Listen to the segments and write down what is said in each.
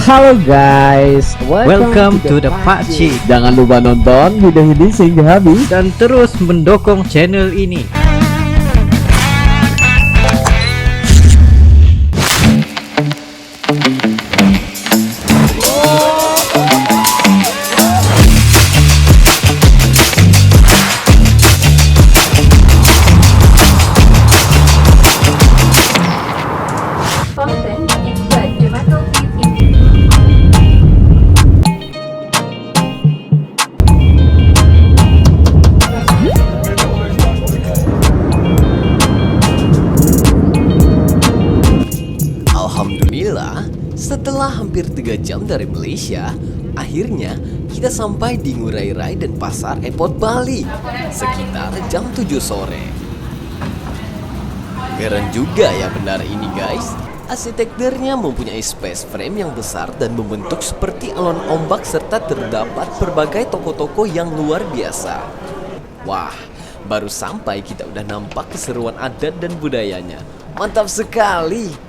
Halo guys, Welcome to the Pakcik. Jangan lupa nonton video ini sehingga habis Dan terus mendukung channel ini. Fountain Expert Tomato TV. Alhamdulillah, setelah hampir 3 jam dari Malaysia, akhirnya kita sampai di Ngurai Rai dan Pasar Airport Bali sekitar jam 7 sore. Keren juga ya benar ini guys. Arsitekturnya mempunyai space frame yang besar dan membentuk seperti alun ombak serta terdapat berbagai toko-toko yang luar biasa. Wah, baru sampai kita udah nampak keseruan adat dan budayanya. Mantap sekali.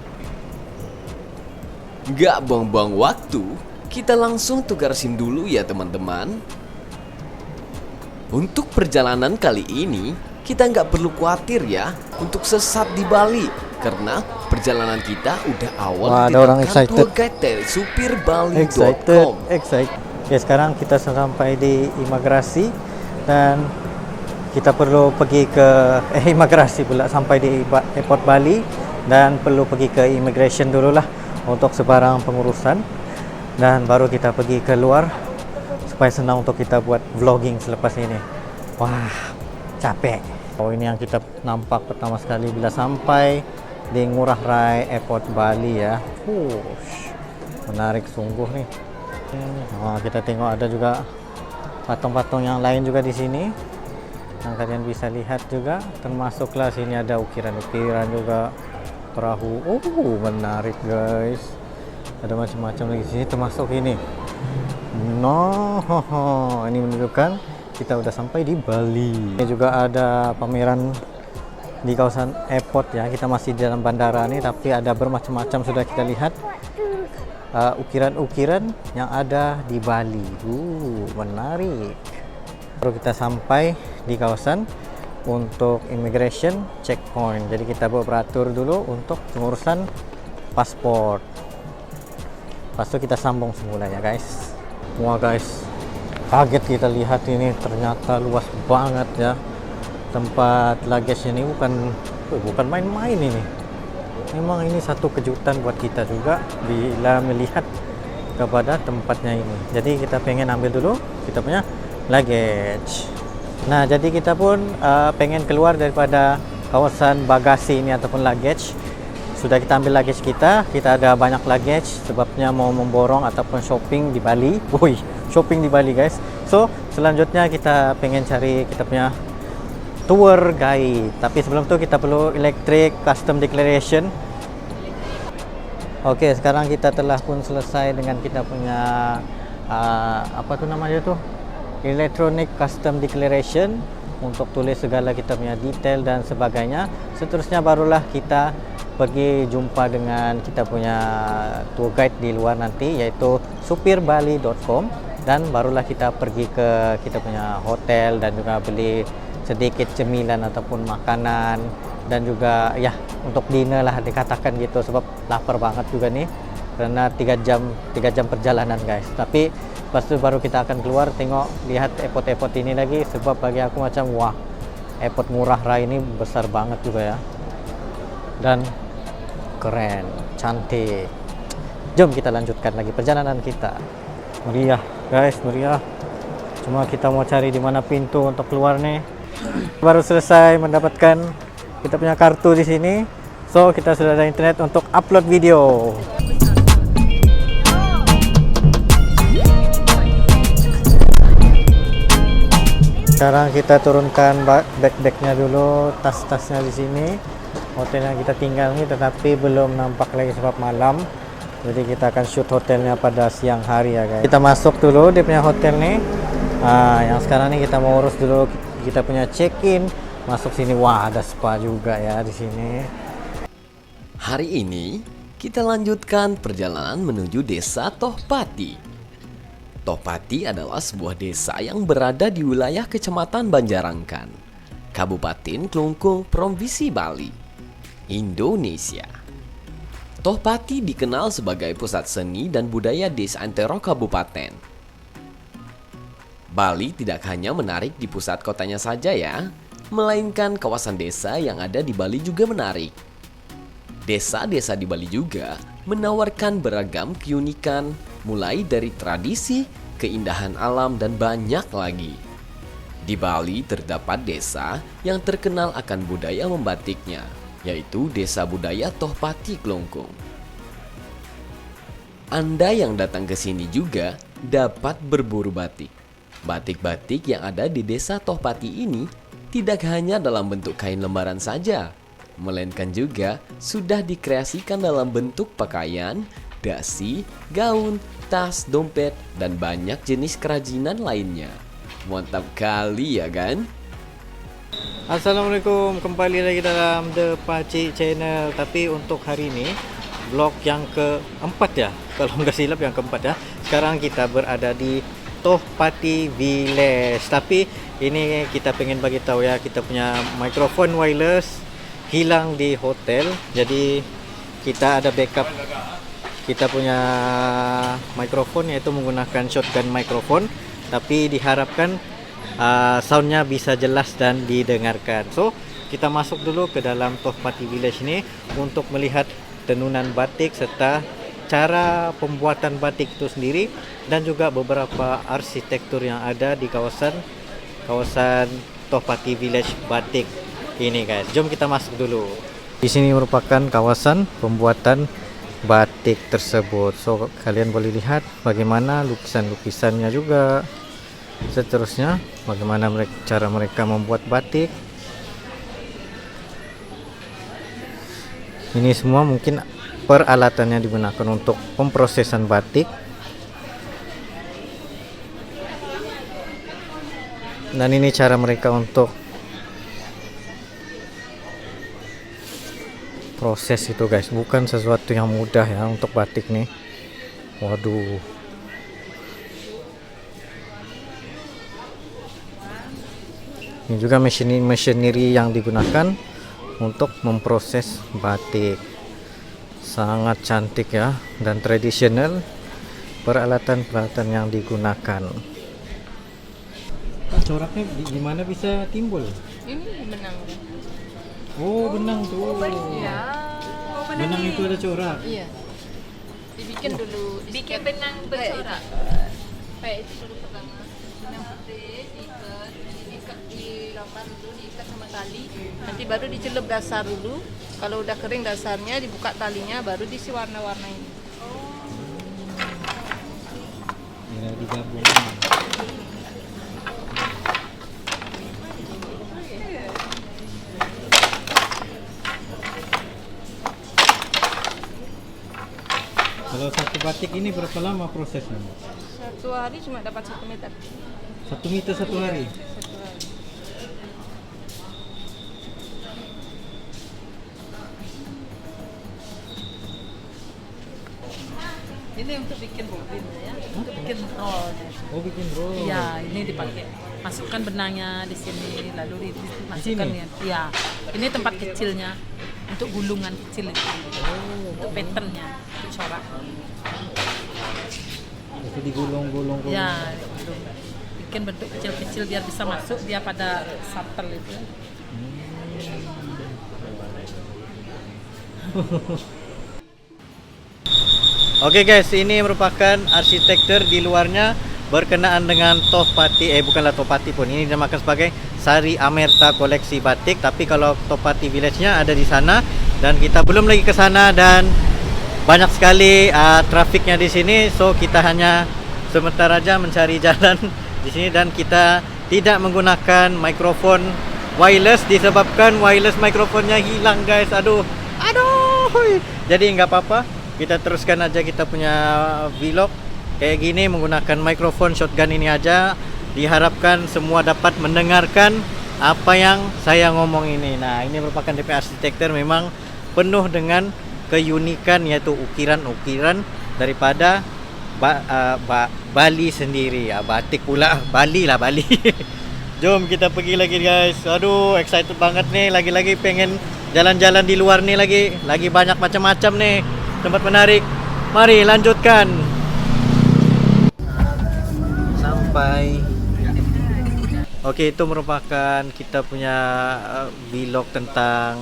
Gak buang-buang waktu, kita langsung tukar SIM dulu ya teman-teman. Untuk perjalanan kali ini, kita nggak perlu khawatir ya untuk sesat di Bali. Karena perjalanan kita udah awal Wah, ada orang excited. tour guide dari supir-bali.com. Excited. Oke, sekarang kita sampai di imigrasi dan kita perlu pergi ke imigrasi pula, sampai di airport Bali dan perlu pergi ke immigration dulu lah untuk sebarang pengurusan dan baru kita pergi ke luar supaya senang untuk kita buat vlogging selepas ini. Wah, capek. Oh, ini yang kita nampak pertama sekali bila sampai di Ngurah Rai Airport Bali ya. Menarik sungguh nih. Kita tengok ada juga patung-patung yang lain juga di sini yang kalian bisa lihat juga, termasuklah sini ada ukiran-ukiran juga, perahu. Menarik guys. Ada macam-macam lagi di sini, termasuk ini. Ini menunjukkan kita udah sampai di Bali. Ini juga ada pameran di kawasan airport ya. Kita masih di dalam bandara nih, tapi ada bermacam-macam sudah kita lihat ukiran-ukiran yang ada di Bali. Menarik. Baru kita sampai di kawasan untuk immigration checkpoint. Jadi kita beratur dulu untuk pengurusan paspor. Lepas itu kita sambung semula ya guys. Wah guys, kaget kita lihat ini, ternyata luas banget ya. Tempat luggage ini bukan main-main ini. Memang ini satu kejutan buat kita juga bila melihat kepada tempatnya ini. Jadi kita pengen ambil dulu kita punya luggage. Nah, jadi kita pun pengen keluar daripada kawasan bagasi ini ataupun luggage. Sudah kita ambil luggage kita ada banyak luggage sebabnya mau memborong ataupun shopping di Bali. Shopping di Bali guys. So, selanjutnya kita pengen cari kita punya tour guide. Tapi sebelum itu kita perlu electric custom declaration. Oke, sekarang kita telah pun selesai dengan kita punya apa tuh namanya tuh? Electronic custom declaration untuk tulis segala kita punya detail dan sebagainya. Seterusnya barulah kita pergi jumpa dengan kita punya tour guide di luar nanti, yaitu supir-bali.com, dan barulah kita pergi ke kita punya hotel dan juga beli sedikit cemilan ataupun makanan dan juga ya untuk dinner lah dikatakan gitu, sebab lapar banget juga nih karena 3 jam perjalanan guys. Tapi lepas itu baru kita akan keluar tengok lihat airport ini lagi, sebab bagi aku macam wah, airport Ngurah Rai ini besar banget juga ya dan keren, cantik. Jom kita lanjutkan lagi perjalanan kita. Meriah guys, meriah. Cuma kita mau cari di mana pintu untuk keluar nih. Baru selesai mendapatkan kita punya kartu di sini. So, kita sudah ada internet untuk upload video. Sekarang kita turunkan backpacknya dulu, tas-tasnya di sini. Hotel yang kita tinggal ini tetapi belum nampak lagi sebab malam. Jadi kita akan shoot hotelnya pada siang hari ya guys. Kita masuk dulu dia punya hotel nih. Yang sekarang nih kita mau urus dulu kita punya check-in. Masuk sini, wah ada spa juga ya di sini. Hari ini Kita lanjutkan perjalanan menuju desa Tohpati. Tohpati adalah sebuah desa yang berada di wilayah Kecamatan Banjarangkan, Kabupaten Klungkung, Provinsi Bali, Indonesia. Tohpati dikenal sebagai pusat seni dan budaya di seantero kabupaten. Bali tidak hanya menarik di pusat kotanya saja ya, melainkan kawasan desa yang ada di Bali juga menarik. Desa-desa di Bali juga menawarkan beragam keunikan, mulai dari tradisi, keindahan alam, dan banyak lagi. Di Bali terdapat desa yang terkenal akan budaya membatiknya, yaitu Desa Budaya Tohpati Klungkung. Anda yang datang ke sini juga dapat berburu batik. Batik-batik yang ada di Desa Tohpati ini tidak hanya dalam bentuk kain lembaran saja, melainkan juga sudah dikreasikan dalam bentuk pakaian, dasi, gaun, tas, dompet, dan banyak jenis kerajinan lainnya. Mantap kali ya kan? Assalamualaikum, kembali lagi dalam The Pakcik Channel. Tapi untuk hari ini vlog yang keempat ya, kalau nggak silap yang keempat ya. Sekarang kita berada di Tohpati Village. Tapi ini kita pengen bagi tahu ya, kita punya mikrofon wireless hilang di hotel. Jadi kita ada backup kita punya mikrofon, yaitu menggunakan shotgun mikrofon. Tapi diharapkan soundnya bisa jelas dan didengarkan. So kita masuk dulu ke dalam Tohpati Village ini untuk melihat tenunan batik serta cara pembuatan batik itu sendiri, dan juga beberapa arsitektur yang ada di kawasan Tohpati Village Batik ini guys. Jom kita masuk dulu. Di sini merupakan kawasan pembuatan batik tersebut. So kalian boleh lihat bagaimana lukisan-lukisannya juga. Seterusnya bagaimana cara mereka membuat batik. Ini semua mungkin peralatan yang digunakan untuk pemrosesan batik. Dan ini cara mereka untuk proses itu guys. Bukan sesuatu yang mudah ya untuk batik nih. Waduh. Ini juga machinery yang digunakan untuk memproses batik. Sangat cantik ya, dan tradisional peralatan-peralatan yang digunakan. Coraknya di mana bisa timbul? Ini benang. Oh, benang tuh. Iya. Benang itu ada corak. Iya. Dibikin dulu. Bikin benang bercorak. Kayak itu dulu pertama. Benang putih diikat di gambar dulu, diikat sama tali. Nanti baru dicelup dasar dulu. Kalau udah kering dasarnya, dibuka talinya, baru diisi warna-warnain. Ya, digabung. Kalau satu batik ini berapa lama prosesnya? Satu hari cuma dapat 1 meter. 1 meter satu hari? Satu hari. Ini untuk bikin bobin ya, untuk bikin rollnya. Oh, bikin roll. Iya, ini dipakai. Masukkan benangnya di sini, lalu dimasukkan ya. Iya, ini tempat kecilnya untuk gulungan kecil itu. Untuk patternnya, untuk corak. Itu digulung-gulung. Ya, gulung. Bikin bentuk kecil-kecil biar bisa masuk dia pada satel itu. Oke guys, ini merupakan arsitektur di luarnya berkenaan dengan Tohpati, bukanlah Tohpati pun, ini dinamakan sebagai Sari Amerta Koleksi Batik. Tapi kalau Tohpati Village-nya ada di sana, dan kita belum lagi ke sana, dan banyak sekali trafiknya di sini. So kita hanya sementara aja mencari jalan di sini, dan kita tidak menggunakan mikrofon wireless disebabkan wireless mikrofonnya hilang guys. Aduh. Jadi nggak apa-apa, kita teruskan aja kita punya vlog kayak gini menggunakan mikrofon shotgun ini aja. Diharapkan semua dapat mendengarkan apa yang saya ngomong ini. Nah, ini merupakan DP arsitektur, memang penuh dengan keunikan, yaitu ukiran-ukiran daripada Bali sendiri. Batik pula, Bali lah, Bali. Jom kita pergi lagi guys. Aduh, excited banget nih. Lagi-lagi pengen jalan-jalan di luar nih lagi. Lagi banyak macam-macam nih tempat menarik. Mari lanjutkan. Sampai. Oke, itu merupakan kita punya vlog tentang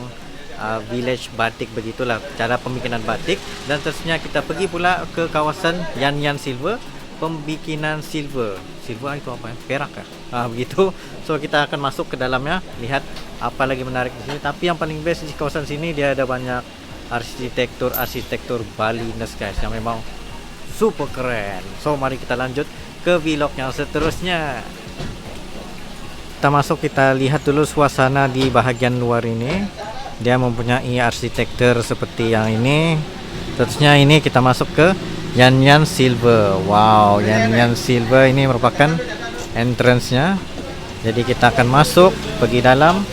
village batik, begitulah cara pembikinan batik. Dan terusnya kita pergi pula ke kawasan Yan Yan Silver, pembikinan silver itu apa ya? Perak ya? Begitu. So kita akan masuk ke dalamnya, lihat apa lagi menarik di sini. Tapi yang paling best di kawasan sini, dia ada banyak arsitektur Balinese guys, yang memang super keren. So mari kita lanjut ke vlog yang seterusnya. Kita masuk, kita lihat dulu suasana di bahagian luar ini. Dia mempunyai arsitektur seperti yang ini. Terusnya ini kita masuk ke Yan Yan Silver. Wow, Yan Yan Silver ini merupakan entrance-nya. Jadi kita akan masuk, pergi dalam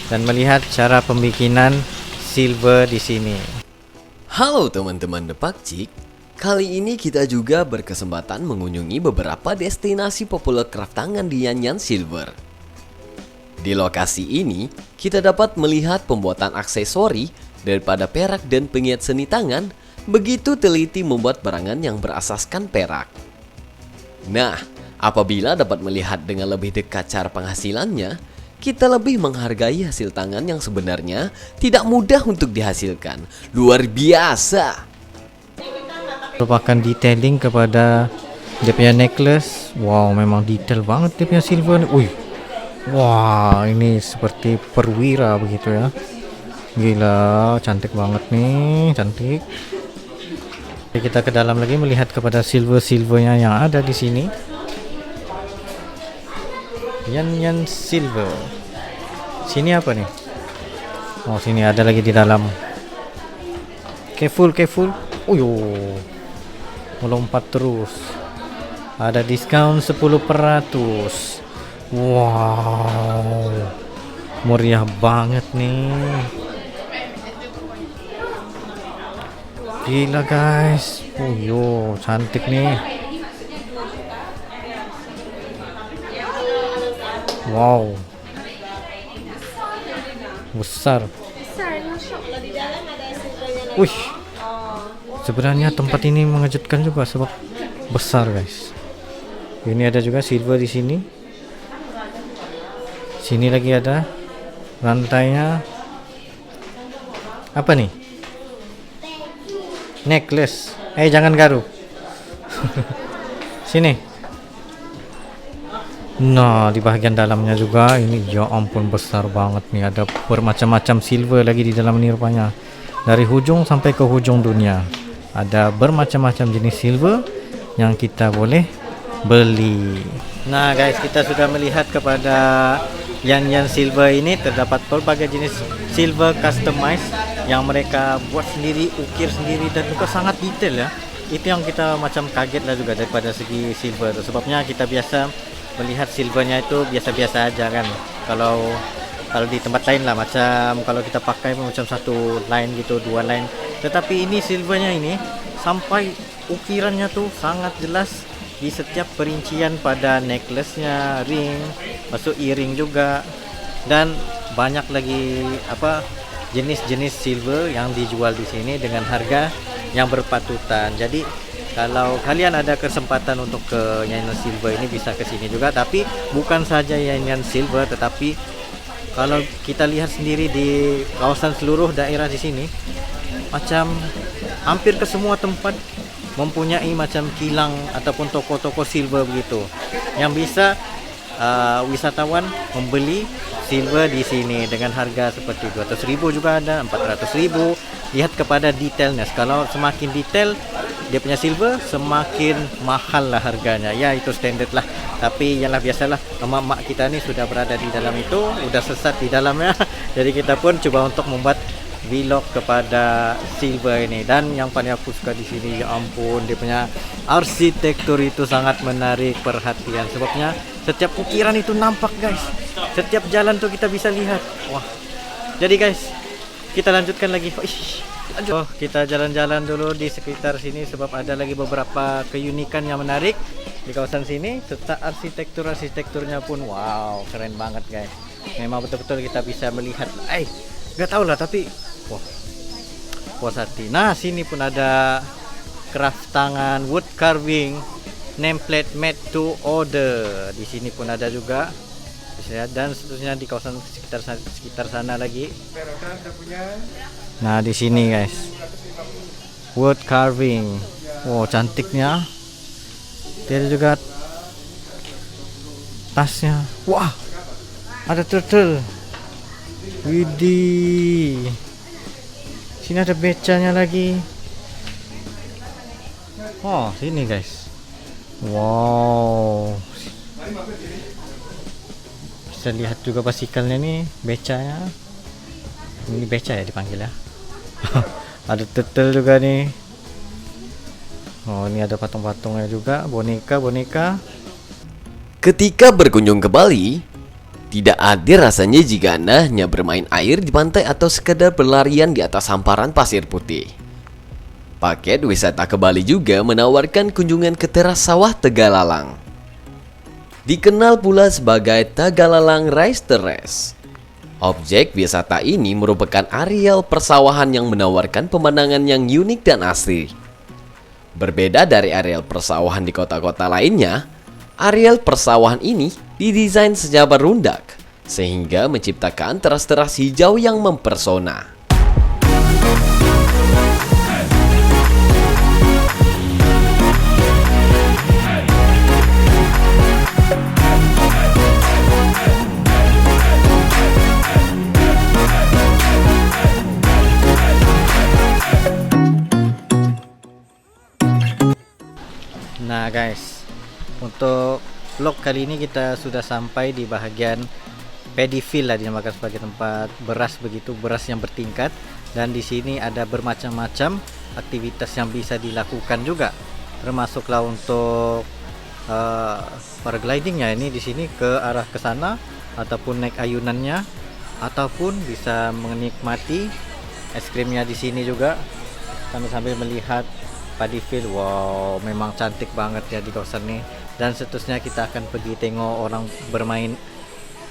dan melihat cara pembikinan silver di sini. Halo teman-teman The Pakcik. Kali ini kita juga berkesempatan mengunjungi beberapa destinasi populer craft tangan di Yan Yan Silver. Di lokasi ini, kita dapat melihat pembuatan aksesori daripada perak dan penggiat seni tangan begitu teliti membuat barangan yang berasaskan perak. Nah, apabila dapat melihat dengan lebih dekat cara penghasilannya, kita lebih menghargai hasil tangan yang sebenarnya tidak mudah untuk dihasilkan. Luar biasa! Merupakan detailing kepada dia punya necklace. Wow, memang detail banget dia punya silver. Wih, wah, ini seperti perwira begitu ya. Gila, cantik banget nih, cantik. Oke, kita ke dalam lagi melihat kepada silvernya yang ada di sini. Yan Yan Silver. Sini apa nih? Oh, sini ada lagi di dalam. Careful. Melompat terus. Ada diskon 10%. Wow, meriah banget nih. Gila guys. Cantik nih. Wow, besar. Wih, sebenarnya tempat ini mengejutkan juga sebab besar guys. Ini ada juga silver di sini. Sini lagi ada rantainya. Apa nih? Necklace. Jangan garu. Sini. Nah, di bagian dalamnya juga ini, ya ampun, besar banget nih. Ada bermacam-macam silver lagi di dalam ini rupanya. Dari hujung sampai ke hujung dunia. Ada bermacam-macam jenis silver yang kita boleh beli. Nah guys, kita sudah melihat kepada Yan Yan Silver ini. Terdapat berbagai jenis silver customized yang mereka buat sendiri, ukir sendiri, dan juga sangat detail ya. Itu yang kita macam kaget lah juga daripada segi silver. Sebabnya kita biasa melihat silvernya itu biasa-biasa aja kan. Kalau di tempat lain lah, macam kalau kita pakai macam satu line gitu, dua line. Tetapi ini silvernya ini sampai ukirannya tuh sangat jelas di setiap perincian pada necklace-nya, ring, masuk earring juga, dan banyak lagi jenis-jenis silver yang dijual di sini dengan harga yang berpatutan. Jadi kalau kalian ada kesempatan untuk ke Yan Yan Silver ini, bisa ke sini juga. Tapi bukan saja Yan Yan Silver, tetapi kalau kita lihat sendiri di kawasan seluruh daerah di sini, macam hampir ke semua tempat mempunyai macam kilang ataupun toko-toko silver begitu, yang bisa wisatawan membeli silver di sini dengan harga seperti 200.000 juga ada, 400.000. Lihat kepada detailnya. Kalau semakin detail dia punya silver, semakin mahal lah harganya. Ya, itu standard lah. Tapi yalah, biasalah, emak-emak kita ni sudah berada di dalam itu, udah sesat di dalamnya. Jadi kita pun coba untuk membuat vlog kepada silver ini. Dan yang paling aku suka di sini, ya ampun, dia punya arsitektur itu sangat menarik perhatian. Sebabnya setiap ukiran itu nampak guys. Setiap jalan tuh kita bisa lihat. Wah. Jadi guys, kita lanjutkan lagi. Oh, kita jalan-jalan dulu di sekitar sini sebab ada lagi beberapa keunikan yang menarik di kawasan sini serta arsitekturnya pun wow, keren banget guys. Memang betul-betul kita bisa melihat. Nggak tahu lah tapi wah, puas hati. Nah, sini pun ada craft tangan, wood carving, nameplate made to order. Di sini pun ada juga. Bisa lihat, dan seterusnya di kawasan sekitar sana lagi. Nah, di sini guys, wood carving. Wow, cantiknya. Dia ada juga tasnya. Wah, ada turtle. Widih. Sini ada becanya lagi. Oh, sini guys. Wow. Bisa lihat juga basikalnya nih, becanya. Ini beca ya dipanggil ya. Ada turtle juga nih. Oh, ini ada patung-patungnya juga, boneka. Ketika berkunjung ke Bali, tidak adil rasanya jika Anda hanya bermain air di pantai atau sekedar berlarian di atas hamparan pasir putih. Paket wisata ke Bali juga menawarkan kunjungan ke teras sawah Tegalalang. Dikenal pula sebagai Tegalalang Rice Terrace. Objek wisata ini merupakan areal persawahan yang menawarkan pemandangan yang unik dan asri. Berbeda dari areal persawahan di kota-kota lainnya, areal persawahan ini didesain secara berundak, sehingga menciptakan teras-teras hijau yang mempesona. Nah guys, untuk vlog kali ini kita sudah sampai di bahagian paddy field lah, dinamakan sebagai tempat beras begitu, beras yang bertingkat. Dan di sini ada bermacam-macam aktivitas yang bisa dilakukan juga, termasuklah untuk paraglidingnya. Ini di sini ke arah ke sana ataupun naik ayunannya, ataupun bisa menikmati es krimnya di sini juga sambil melihat paddy field. Wow, memang cantik banget ya di kawasan ini. Dan seterusnya kita akan pergi tengok orang bermain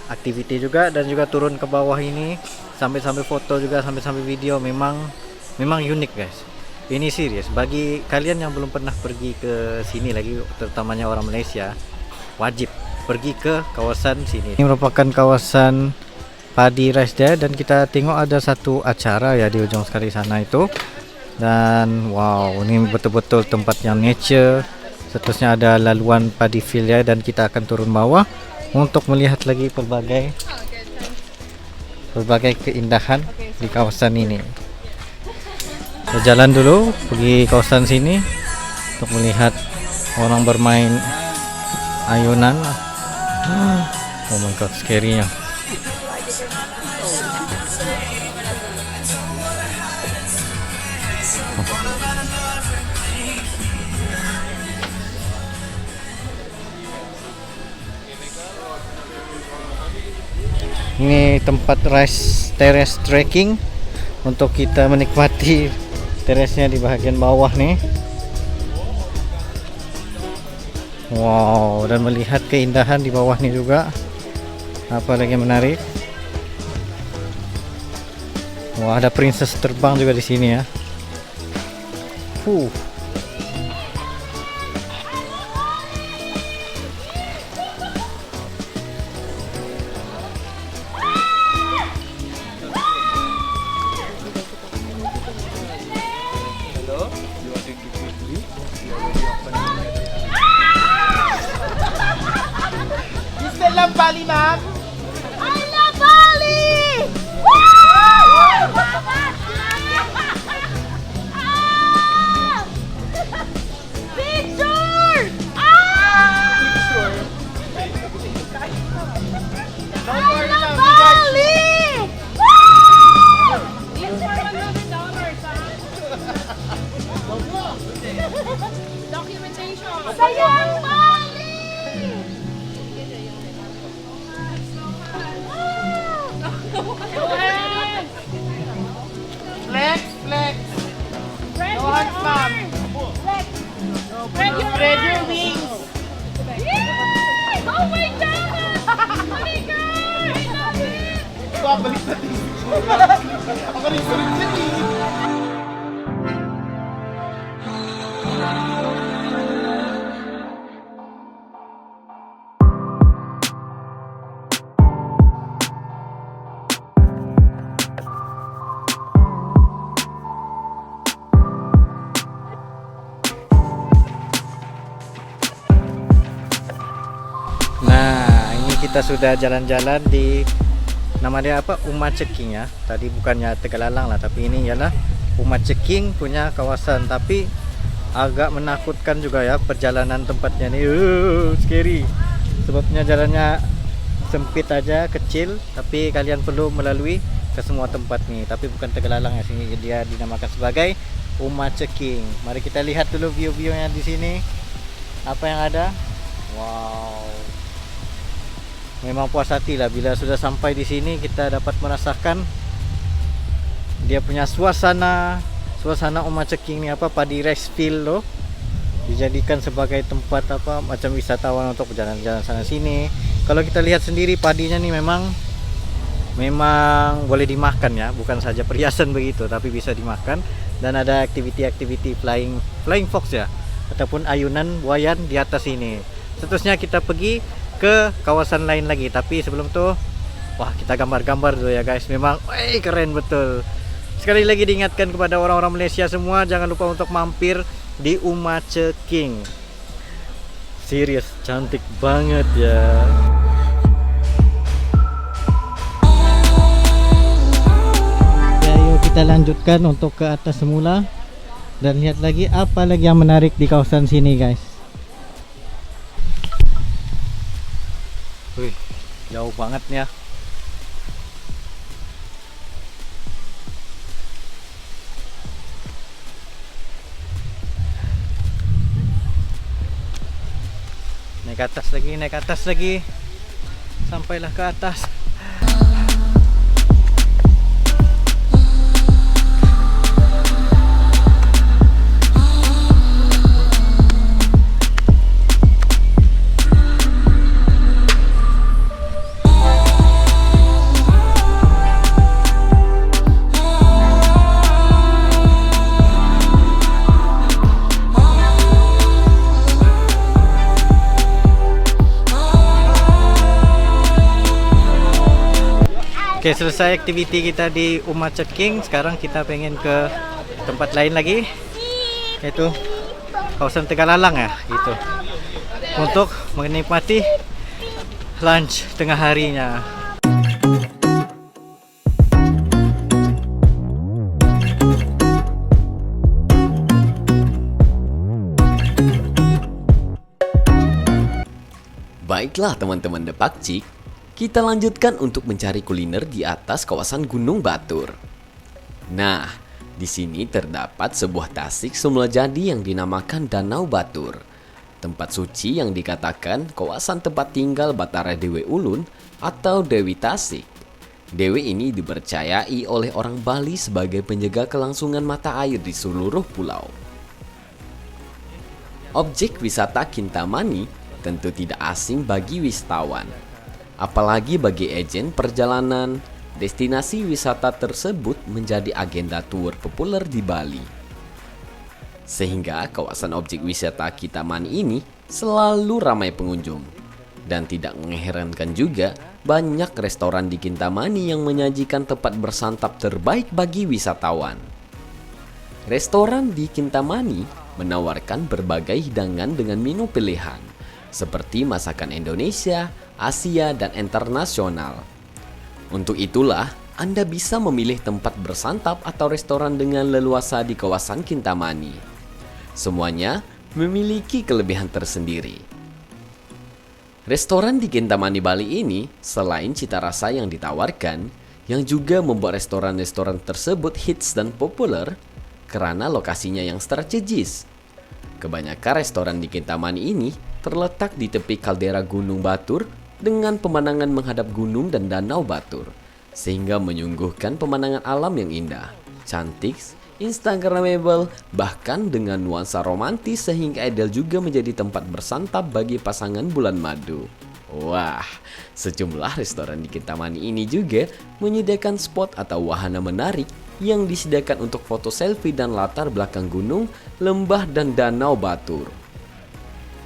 aktiviti juga, dan juga turun ke bawah ini sambil foto juga, sambil video. Memang unik guys. Ini serius, bagi kalian yang belum pernah pergi ke sini lagi, terutamanya orang Malaysia, wajib pergi ke kawasan sini. Ini merupakan kawasan padi rice dia, dan kita tengok ada satu acara ya di ujung sekali sana itu. Dan wow, ini betul-betul tempat yang nature. Seterusnya ada laluan paddy field ya, dan kita akan turun bawah untuk melihat lagi berbagai keindahan di kawasan ini. Kita jalan dulu pergi kawasan sini untuk melihat orang bermain ayunan. Oh my god, scary-nya. Ini tempat rice terrace trekking untuk kita menikmati terasnya di bagian bawah nih. Wow, dan melihat keindahan di bawah nih juga. Apa lagi menarik? Wah, ada princess terbang juga di sini ya. Sayang Bali! Nah, ini kita sudah jalan-jalan di nama dia apa? Umat Ceking ya. Tadi bukannya Tegalalang lah, tapi ini ialah Umat Ceking punya kawasan. Tapi agak menakutkan juga ya perjalanan tempatnya nih. Scary. Sebabnya jalannya sempit aja, kecil, tapi kalian perlu melalui ke semua tempat nih. Tapi bukan Tegalalang ya, sini dia dinamakan sebagai Umat Ceking. Mari kita lihat dulu view-viewnya di sini. Apa yang ada? Wow. Memang puas hati lah bila sudah sampai di sini kita dapat merasakan dia punya suasana Umat Ceking ni apa, padi rice field loh, dijadikan sebagai tempat apa macam wisatawan untuk berjalan-jalan sana sini. Kalau kita lihat sendiri padinya nih memang boleh dimakan ya, bukan saja perhiasan begitu tapi bisa dimakan, dan ada aktiviti-aktiviti flying fox ya, ataupun ayunan buayan di atas ini. Seterusnya kita pergi ke kawasan lain lagi, tapi sebelum tuh wah kita gambar-gambar dulu ya guys. Memang keren betul. Sekali lagi diingatkan kepada orang-orang Malaysia semua, jangan lupa untuk mampir di Umat Ceking. Serius cantik banget ya. Ya, yuk kita lanjutkan untuk ke atas semula dan lihat lagi apa lagi yang menarik di kawasan sini guys. Wih, jauh banget nih ya. Naik ke atas lagi. Sampailah ke atas. Oke, selesai aktiviti kita di Umat Ceking. Sekarang kita pengen ke tempat lain lagi, yaitu kawasan Tegalalang ya, gitu, untuk menikmati lunch tengah harinya. Baiklah teman-teman The Pakcik, kita lanjutkan untuk mencari kuliner di atas kawasan Gunung Batur. Nah, di sini terdapat sebuah tasik semula jadi yang dinamakan Danau Batur. Tempat suci yang dikatakan kawasan tempat tinggal Batara Dewi Ulun atau Dewi Tasik. Dewi ini dipercayai oleh orang Bali sebagai penjaga kelangsungan mata air di seluruh pulau. Objek wisata Kintamani tentu tidak asing bagi wisatawan. Apalagi bagi agen perjalanan, destinasi wisata tersebut menjadi agenda tour populer di Bali. Sehingga kawasan objek wisata Kintamani ini selalu ramai pengunjung. Dan tidak mengherankan juga, banyak restoran di Kintamani yang menyajikan tempat bersantap terbaik bagi wisatawan. Restoran di Kintamani menawarkan berbagai hidangan dengan menu pilihan, seperti masakan Indonesia, Asia, dan internasional. Untuk itulah, Anda bisa memilih tempat bersantap atau restoran dengan leluasa di kawasan Kintamani. Semuanya memiliki kelebihan tersendiri. Restoran di Kintamani Bali ini, selain cita rasa yang ditawarkan, yang juga membuat restoran-restoran tersebut hits dan populer karena lokasinya yang strategis. Kebanyakan restoran di Kintamani ini terletak di tepi kaldera Gunung Batur dengan pemandangan menghadap gunung dan danau Batur, sehingga menyuguhkan pemandangan alam yang indah, cantik, instagramable, bahkan dengan nuansa romantis sehingga ideal juga menjadi tempat bersantap bagi pasangan bulan madu. Wah, sejumlah restoran di Kintamani ini juga menyediakan spot atau wahana menarik yang disediakan untuk foto selfie dan latar belakang gunung, lembah, dan danau Batur.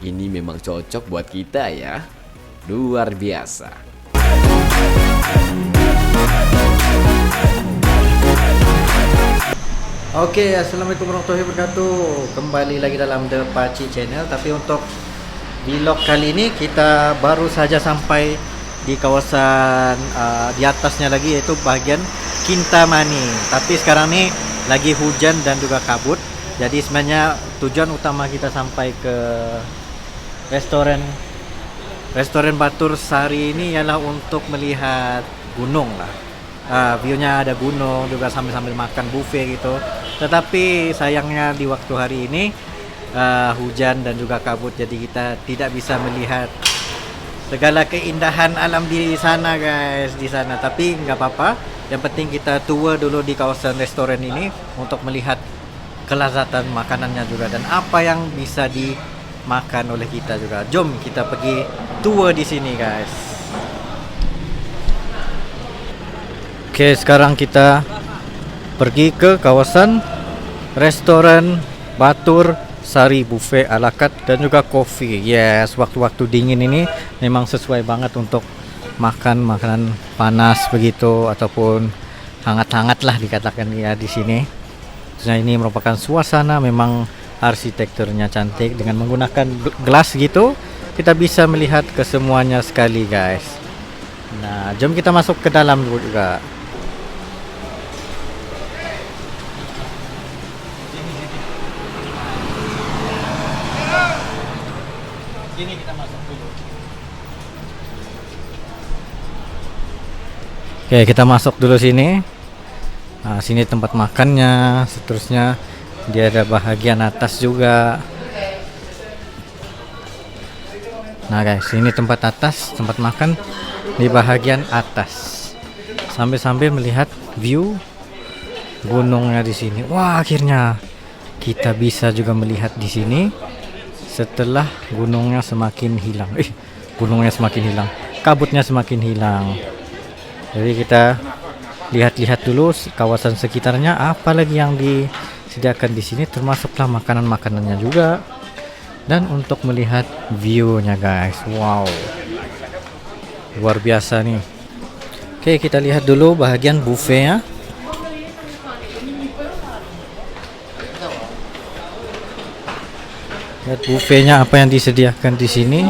Ini memang cocok buat kita ya. Luar biasa. Oke, assalamualaikum warahmatullahi wabarakatuh. Kembali lagi dalam The Pakcik Channel. Tapi untuk vlog kali ini kita baru saja sampai di kawasan di atasnya lagi, yaitu bagian Kintamani. Tapi sekarang ini lagi hujan dan juga kabut. Jadi sebenarnya tujuan utama kita sampai ke restoran Batur Sari ini ialah untuk melihat gunung lah. View-nya ada gunung juga, sambil makan buffet gitu. Tetapi sayangnya di waktu hari ini hujan dan juga kabut, jadi kita tidak bisa melihat segala keindahan alam di sana guys, di sana. Tapi nggak apa-apa, yang penting kita tour dulu di kawasan restoran ini untuk melihat kelezatan makanannya juga dan apa yang bisa dimakan oleh kita juga. Jom kita pergi tour di sini guys. Oke, sekarang kita pergi ke kawasan restoran Batur Sari Buffet ala carte dan juga kopi. Yes, waktu-waktu dingin ini memang sesuai banget untuk makan makanan panas begitu ataupun hangat-hangat lah dikatakan ya di sini. Nah, ini merupakan suasana, memang arsitekturnya cantik dengan menggunakan gelas gitu. Kita bisa melihat kesemuanya sekali guys. Nah, jom kita masuk ke dalam dulu juga. Sini kita masuk dulu. Oke, kita masuk dulu sini. Nah, sini tempat makannya. Seterusnya dia ada bahagian atas juga. Nah guys, ini tempat atas, tempat makan di bahagian atas. Sambil melihat view gunungnya di sini. Wah, akhirnya kita bisa juga melihat di sini. Setelah gunungnya semakin hilang, gunungnya semakin hilang, kabutnya semakin hilang. Jadi kita lihat-lihat dulu kawasan sekitarnya, apa lagi yang disediakan di sini, termasuklah makanan-makanannya juga. Dan untuk melihat view-nya guys, wow, luar biasa nih. Oke, kita lihat dulu bahagian buffet-nya. Lihat buffetnya apa yang disediakan di sini.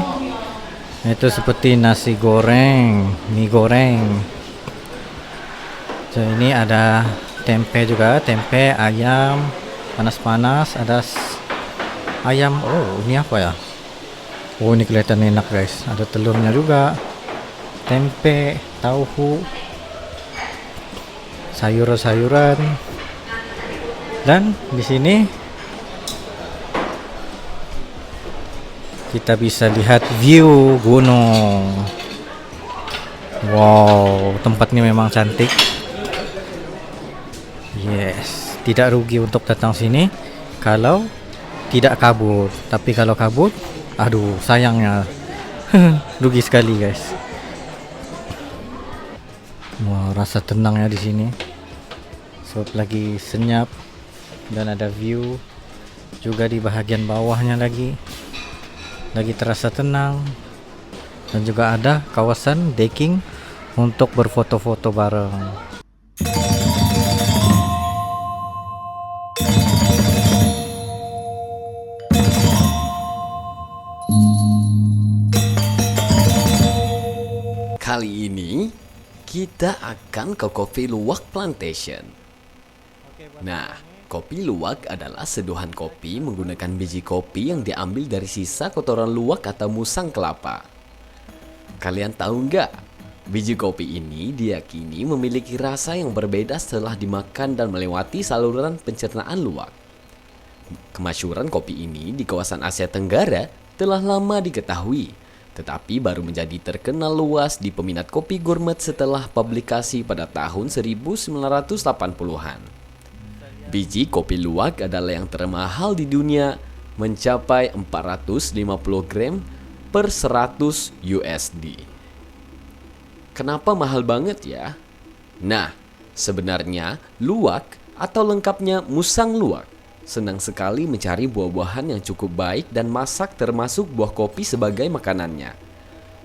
Itu seperti nasi goreng, mie goreng. So, ini ada tempe juga, tempe, ayam panas-panas, ada ayam. Oh, ini apa ya? Oh, ini kelihatan enak guys. Ada telurnya juga, tempe, tahu, sayur-sayuran. Dan di sini kita bisa lihat view gunung. Wow, tempat ini memang cantik. Yes, tidak rugi untuk datang sini kalau tidak kabut. Tapi kalau kabut, aduh sayangnya rugi sekali guys. Wow, rasa tenangnya di sini. Sebab lagi senyap dan ada view juga di bahagian bawahnya lagi terasa tenang, dan juga ada kawasan decking untuk berfoto-foto bareng. Kali ini kita akan ke Kopi Luwak Plantation. Nah, kopi luwak adalah seduhan kopi menggunakan biji kopi yang diambil dari sisa kotoran luwak atau musang kelapa. Kalian tahu nggak? Biji kopi ini diyakini memiliki rasa yang berbeda setelah dimakan dan melewati saluran pencernaan luwak. Kemasyhuran kopi ini di kawasan Asia Tenggara telah lama diketahui, tetapi baru menjadi terkenal luas di peminat kopi gourmet setelah publikasi pada tahun 1980-an. Biji kopi luwak adalah yang termahal di dunia, mencapai 450 gram per 100 USD. Kenapa mahal banget ya? Nah, sebenarnya luwak atau lengkapnya musang luwak senang sekali mencari buah-buahan yang cukup baik dan masak termasuk buah kopi sebagai makanannya.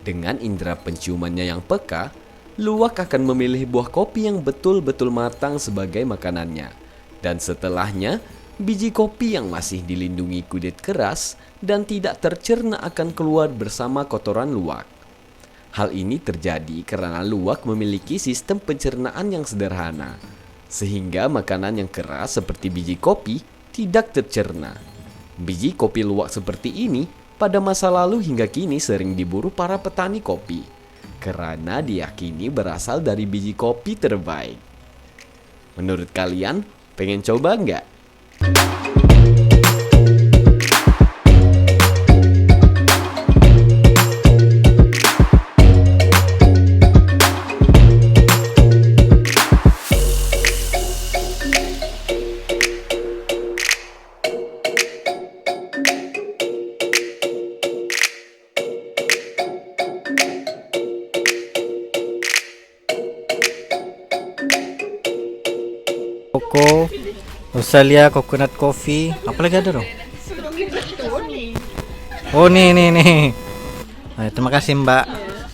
Dengan indera penciumannya yang peka, luwak akan memilih buah kopi yang betul-betul matang sebagai makanannya. Dan setelahnya, biji kopi yang masih dilindungi kulit keras dan tidak tercerna akan keluar bersama kotoran luwak. Hal ini terjadi karena luwak memiliki sistem pencernaan yang sederhana, sehingga makanan yang keras seperti biji kopi tidak tercerna. Biji kopi luwak seperti ini pada masa lalu hingga kini sering diburu para petani kopi, karena diyakini berasal dari biji kopi terbaik. Menurut kalian, pengen coba nggak? Koko, Australia coconut coffee, apa lagi ada dong? Oh nih. Terima kasih Mbak.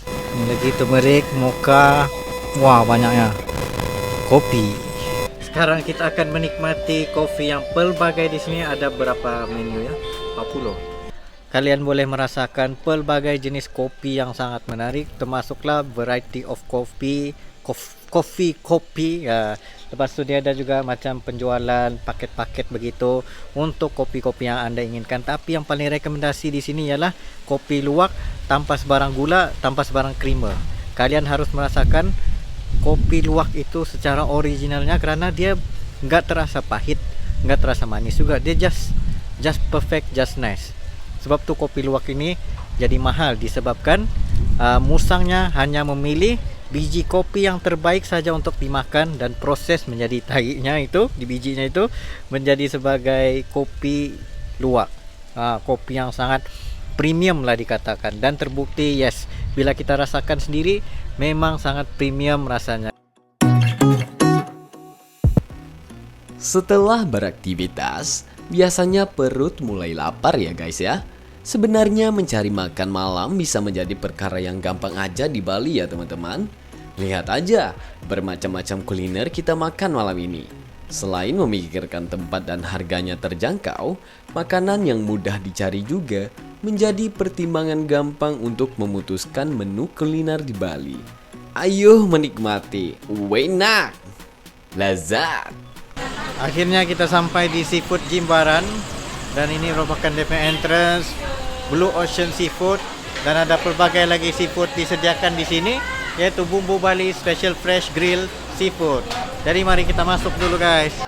Ini lagi turmeric, mocha, wah banyaknya. Kopi. Sekarang kita akan menikmati kopi yang pelbagai. Di sini ada berapa menu ya? 40. Kalian boleh merasakan pelbagai jenis kopi yang sangat menarik, termasuklah variety of coffee ya. Lepas itu dia ada juga macam penjualan paket-paket begitu untuk kopi-kopi yang Anda inginkan. Tapi yang paling rekomendasi di sini ialah kopi luwak tanpa sebarang gula, tanpa sebarang creamer. Kalian harus merasakan kopi luwak itu secara originalnya, karena dia nggak terasa pahit, nggak terasa manis juga. Dia just perfect, just nice. Sebab tuh kopi luwak ini jadi mahal disebabkan musangnya hanya memilih biji kopi yang terbaik saja untuk dimakan, dan proses menjadi tahinya itu, di bijinya itu menjadi sebagai kopi luwak. Kopi yang sangat premium lah dikatakan, dan terbukti yes, bila kita rasakan sendiri memang sangat premium rasanya. Setelah beraktivitas, biasanya perut mulai lapar ya guys ya. Sebenarnya mencari makan malam bisa menjadi perkara yang gampang aja di Bali ya teman-teman. Lihat aja, bermacam-macam kuliner kita makan malam ini. Selain memikirkan tempat dan harganya terjangkau, makanan yang mudah dicari juga menjadi pertimbangan gampang untuk memutuskan menu kuliner di Bali. Ayo menikmati, enak, lezat. Akhirnya kita sampai di Seafood Jimbaran, dan ini merupakan DP entrance Blue Ocean Seafood, dan ada pelbagai lagi seafood disediakan di sini, yaitu bumbu Bali Special Fresh Grill Seafood. Jadi mari kita masuk dulu guys.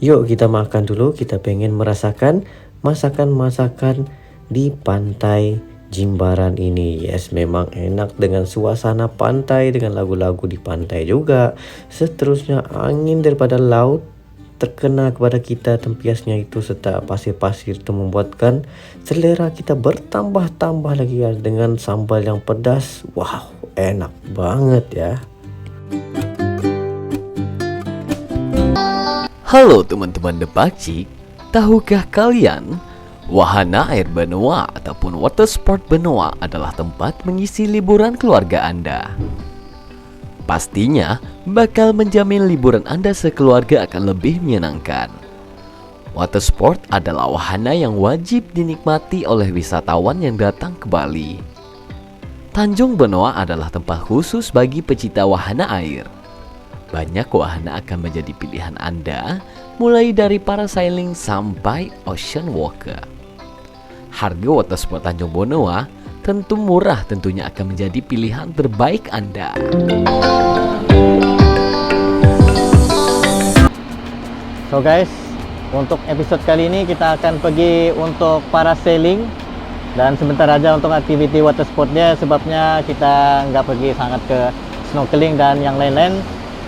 Yuk kita makan dulu, kita pengen merasakan masakan-masakan di pantai Jimbaran ini. Yes, memang enak dengan suasana pantai, dengan lagu-lagu di pantai juga. Seterusnya angin daripada laut terkena kepada kita, tempiasnya itu serta pasir-pasir itu membuatkan selera kita bertambah-tambah lagi ya, dengan sambal yang pedas. Wow, enak banget ya. Halo teman-teman The Pakcik, tahukah kalian wahana air benua ataupun water sport benua adalah tempat mengisi liburan keluarga Anda? Pastinya bakal menjamin liburan Anda sekeluarga akan lebih menyenangkan. Water sport adalah wahana yang wajib dinikmati oleh wisatawan yang datang ke Bali. Tanjung Benoa adalah tempat khusus bagi pecinta wahana air. Banyak wahana akan menjadi pilihan Anda, mulai dari parasailing sampai ocean walker. Harga water sport Tanjung Benoa tentu murah, tentunya akan menjadi pilihan terbaik Anda. So guys, untuk episode kali ini kita akan pergi untuk parasailing dan sebentar aja untuk aktiviti water sportnya, sebabnya kita nggak pergi sangat ke snorkeling dan yang lain-lain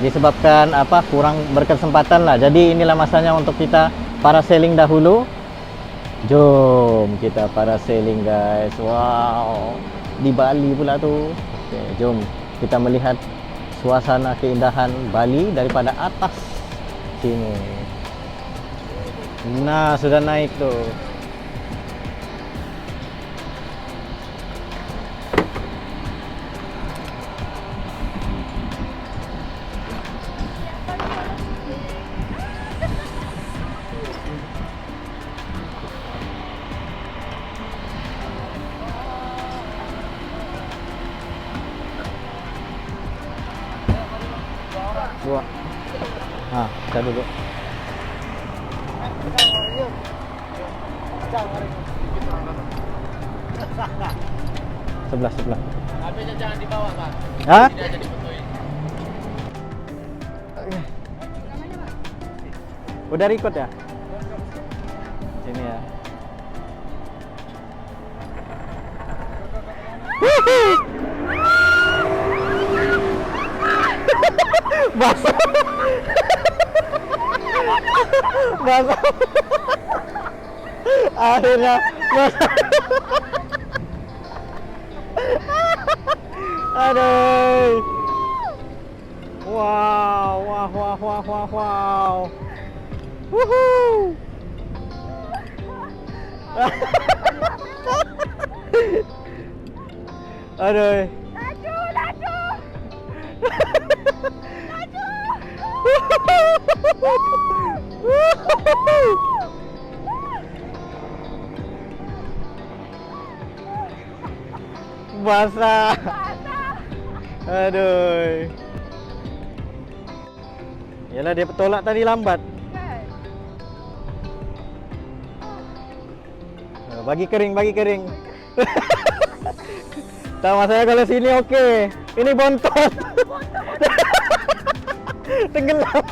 disebabkan kurang berkesempatan lah. Jadi inilah masanya untuk kita parasailing dahulu. Jom kita parasailing guys. Wow, di Bali pula tuh. Oke, jom kita melihat suasana keindahan Bali daripada atas sini. Nah, sudah naik tuh. Dua. Nah, kita duduk. Sebelah. HP-nya jangan dibawa, Pak. Hah? Tidak jadi fotoin. Udah record ya? Sini ya. Basah. Basah. Akhirnya basah. Aduh. Wow. Woohoo. Aduh. Basah. Aduh. Yalah, dia petolak tadi lambat. Bagi kering. Tak masalah kalau sini oke. Ini bontot. Tenggelam.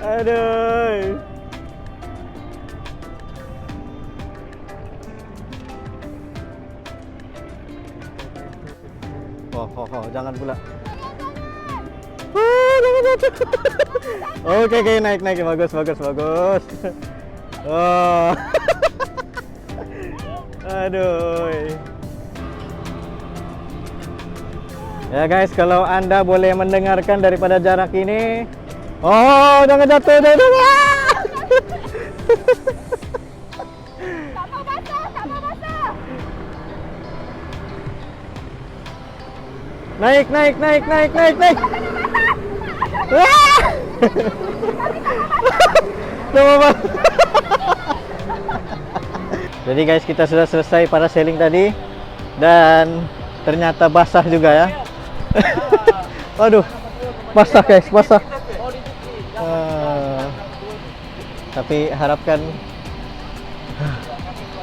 Aduh. Oh, jangan pula. Oke, naik, bagus. Oh. Aduh. Ya guys, kalau Anda boleh mendengarkan daripada jarak ini. Oh, jangan jatuh. Naik. Jadi guys, kita sudah selesai parasailing tadi dan ternyata basah juga ya. Aduh, basah guys.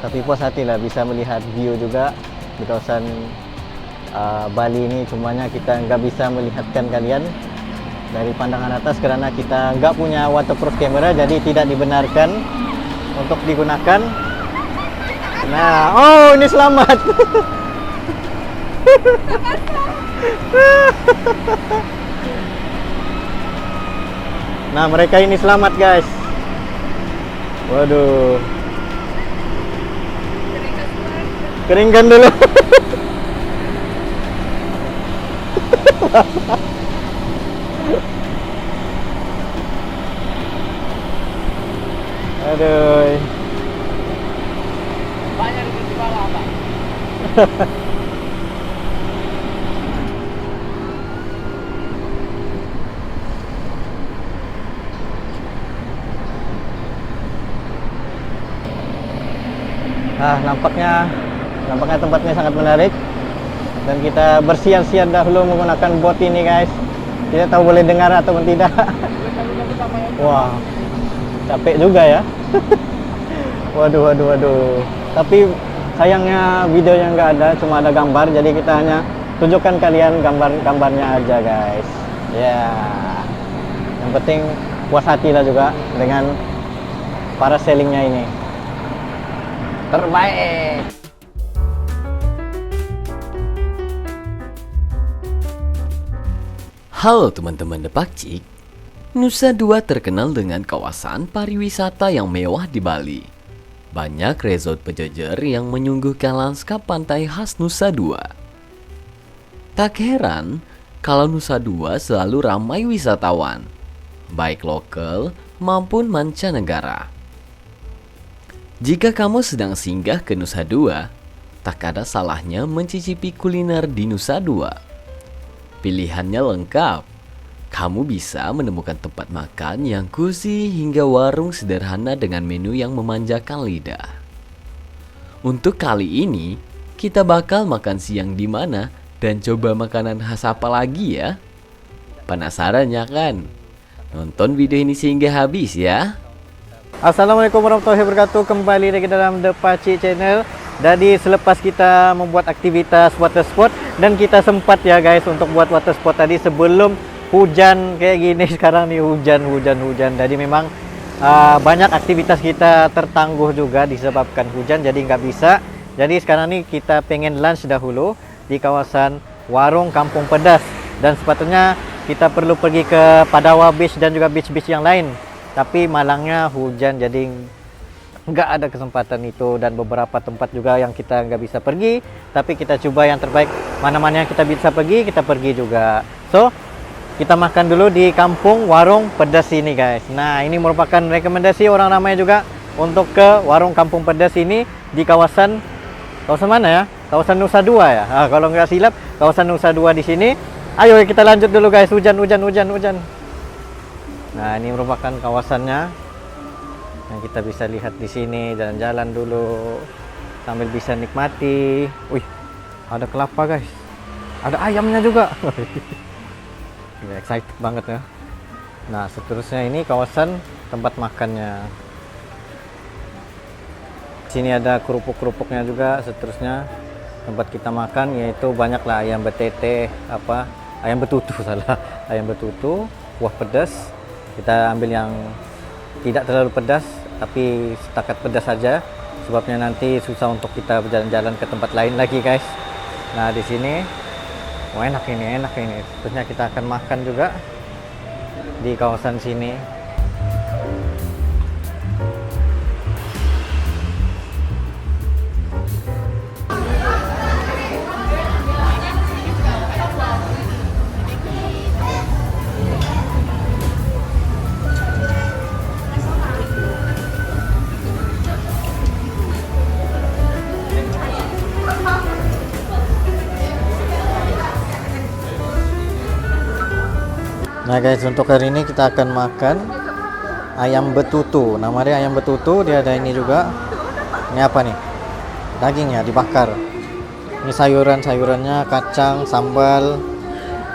Tapi puas hati lah bisa melihat view juga di kawasan Bali ini. Cumanya kita nggak bisa melihatkan kalian dari pandangan atas karena kita nggak punya waterproof camera, jadi tidak dibenarkan untuk digunakan. Nah, oh ini selamat. Nah, mereka ini selamat guys. Waduh. Keringkan dulu. Aduh. Banyak di bawah, Pak. Nampaknya tempatnya sangat menarik. Dan kita bersiar-siar dahulu menggunakan bot ini guys. Tidak tahu boleh dengar atau tidak. Wah, capek juga ya. Waduh. Tapi sayangnya videonya nggak ada, cuma ada gambar. Jadi kita hanya tunjukkan kalian gambarnya aja guys. Ya, yang penting puas hati lah juga dengan parasailingnya ini. Terbaik. Halo teman-teman Depakcik. Nusa Dua terkenal dengan kawasan pariwisata yang mewah di Bali. Banyak resort berjejer yang menyuguhkan lanskap pantai khas Nusa Dua. Tak heran kalau Nusa Dua selalu ramai wisatawan, baik lokal maupun mancanegara. Jika kamu sedang singgah ke Nusa Dua, tak ada salahnya mencicipi kuliner di Nusa Dua. Pilihannya lengkap. Kamu bisa menemukan tempat makan yang cozy hingga warung sederhana dengan menu yang memanjakan lidah. Untuk kali ini, kita bakal makan siang di mana dan coba makanan khas apa lagi ya? Penasaran ya kan? Nonton video ini sehingga habis ya. Assalamualaikum warahmatullahi wabarakatuh. Kembali lagi dalam The Pakcik Channel. Jadi selepas kita membuat aktivitas water sport, dan kita sempat ya guys untuk buat water sport tadi sebelum hujan kayak gini. Sekarang nih hujan. Jadi memang banyak aktivitas kita tertangguh juga disebabkan hujan, jadi nggak bisa. Jadi sekarang nih kita pengen lunch dahulu di kawasan Warung Kampung Pedas. Dan sepatutnya kita perlu pergi ke Padawa Beach dan juga beach-beach yang lain. Tapi malangnya hujan, jadi nggak ada kesempatan itu. Dan beberapa tempat juga yang kita nggak bisa pergi, tapi kita coba yang terbaik. Mana-mana yang kita bisa pergi, kita pergi juga. So, kita makan dulu di Kampung Warung Pedas ini guys. Nah, ini merupakan rekomendasi orang ramai juga untuk ke Warung Kampung Pedas ini di kawasan mana ya? Kawasan Nusa Dua ya. Kalau nggak silap, kawasan Nusa Dua di sini. Ayo kita lanjut dulu guys. Hujan. Nah, ini merupakan kawasannya. Nah, kita bisa lihat di sini, jalan-jalan dulu sambil bisa nikmati. Wih, ada kelapa guys, ada ayamnya juga. Ya, excited banget ya. Nah, seterusnya ini kawasan tempat makannya. Sini ada kerupuk-kerupuknya juga. Seterusnya tempat kita makan yaitu banyaklah ayam betete, ayam betutu ayam betutu, kuah pedas. Kita ambil yang tidak terlalu pedas, tapi setakat pedas saja, sebabnya nanti susah untuk kita berjalan-jalan ke tempat lain lagi guys. Nah, di sini enak ini. Terusnya kita akan makan juga di kawasan sini. Nah guys, untuk hari ini kita akan makan ayam betutu. Nama dia ayam betutu. Dia ada ini juga. Ini apa nih? Dagingnya dibakar. Ini sayurannya, kacang, sambal,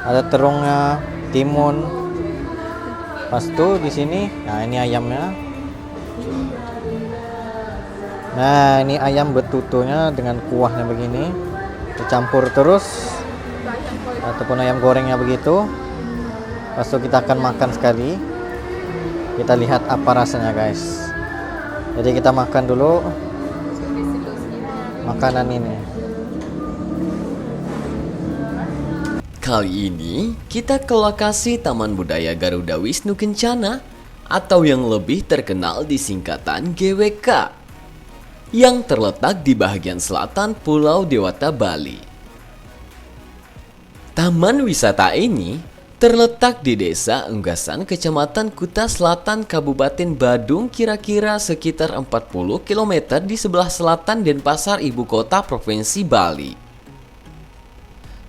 ada terungnya, timun. Pas itu di sini, nah ini ayamnya. Nah, ini ayam betutunya dengan kuahnya begini. Dicampur terus. Ataupun ayam gorengnya begitu. Pas itu kita akan makan sekali. Kita lihat apa rasanya guys. Jadi kita makan dulu makanan ini. Kali ini kita ke lokasi Taman Budaya Garuda Wisnu Kencana atau yang lebih terkenal di singkatan GWK yang terletak di bagian selatan Pulau Dewata, Bali. Taman wisata ini terletak di Desa Enggasan, Kecamatan Kuta Selatan, Kabupaten Badung, kira-kira sekitar 40 km di sebelah selatan Denpasar, ibu kota Provinsi Bali.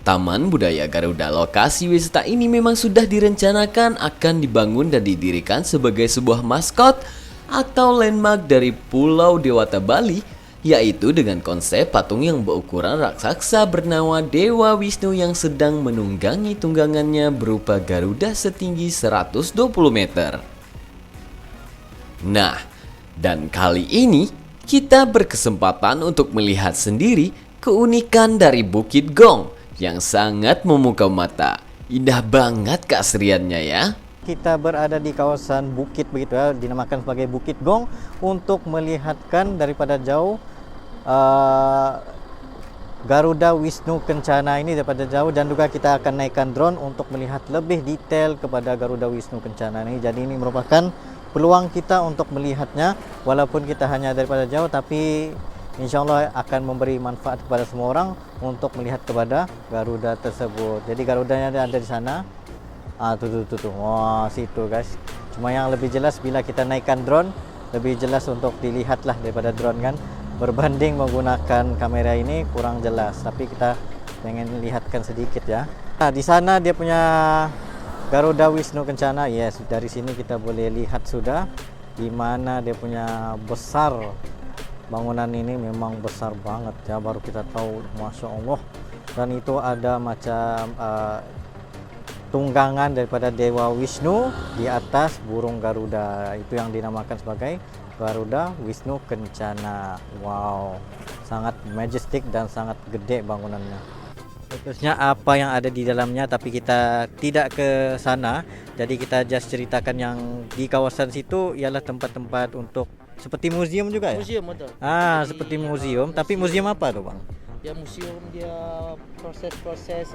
Taman Budaya Garuda, lokasi wisata ini memang sudah direncanakan akan dibangun dan didirikan sebagai sebuah maskot atau landmark dari Pulau Dewata, Bali yaitu dengan konsep patung yang berukuran raksasa bernama Dewa Wisnu yang sedang menunggangi tunggangannya berupa Garuda setinggi 120 meter. Nah, dan kali ini kita berkesempatan untuk melihat sendiri keunikan dari Bukit Gong yang sangat memukau mata. Indah banget keasriannya ya. Kita berada di kawasan bukit begitu ya, dinamakan sebagai Bukit Gong untuk melihatkan daripada jauh Garuda Wisnu Kencana ini daripada jauh, dan juga kita akan naikkan drone untuk melihat lebih detail kepada Garuda Wisnu Kencana ini. Jadi ini merupakan peluang kita untuk melihatnya, walaupun kita hanya daripada jauh, tapi insya Allah akan memberi manfaat kepada semua orang untuk melihat kepada Garuda tersebut. Jadi Garudanya ada di sana. Tuh. Wah, situ guys. Cuma yang lebih jelas bila kita naikkan drone, lebih jelas untuk dilihatlah daripada drone kan. Berbanding menggunakan kamera ini kurang jelas, tapi kita pengen lihatkan sedikit ya. Nah, di sana dia punya Garuda Wisnu Kencana. Yes, dari sini kita boleh lihat sudah di mana dia punya besar. Bangunan ini memang besar banget ya, baru kita tahu, Masya Allah. Dan itu ada macam tunggangan daripada Dewa Wisnu di atas burung Garuda. Itu yang dinamakan sebagai Garuda Wisnu Kencana. Wow, sangat majestic dan sangat gede bangunannya. Terusnya apa yang ada di dalamnya, tapi kita tidak ke sana. Jadi kita just ceritakan yang di kawasan situ ialah tempat-tempat untuk seperti museum juga ya? Museum betul. Seperti museum, tapi museum apa tuh bang? Ya museum dia proses-proses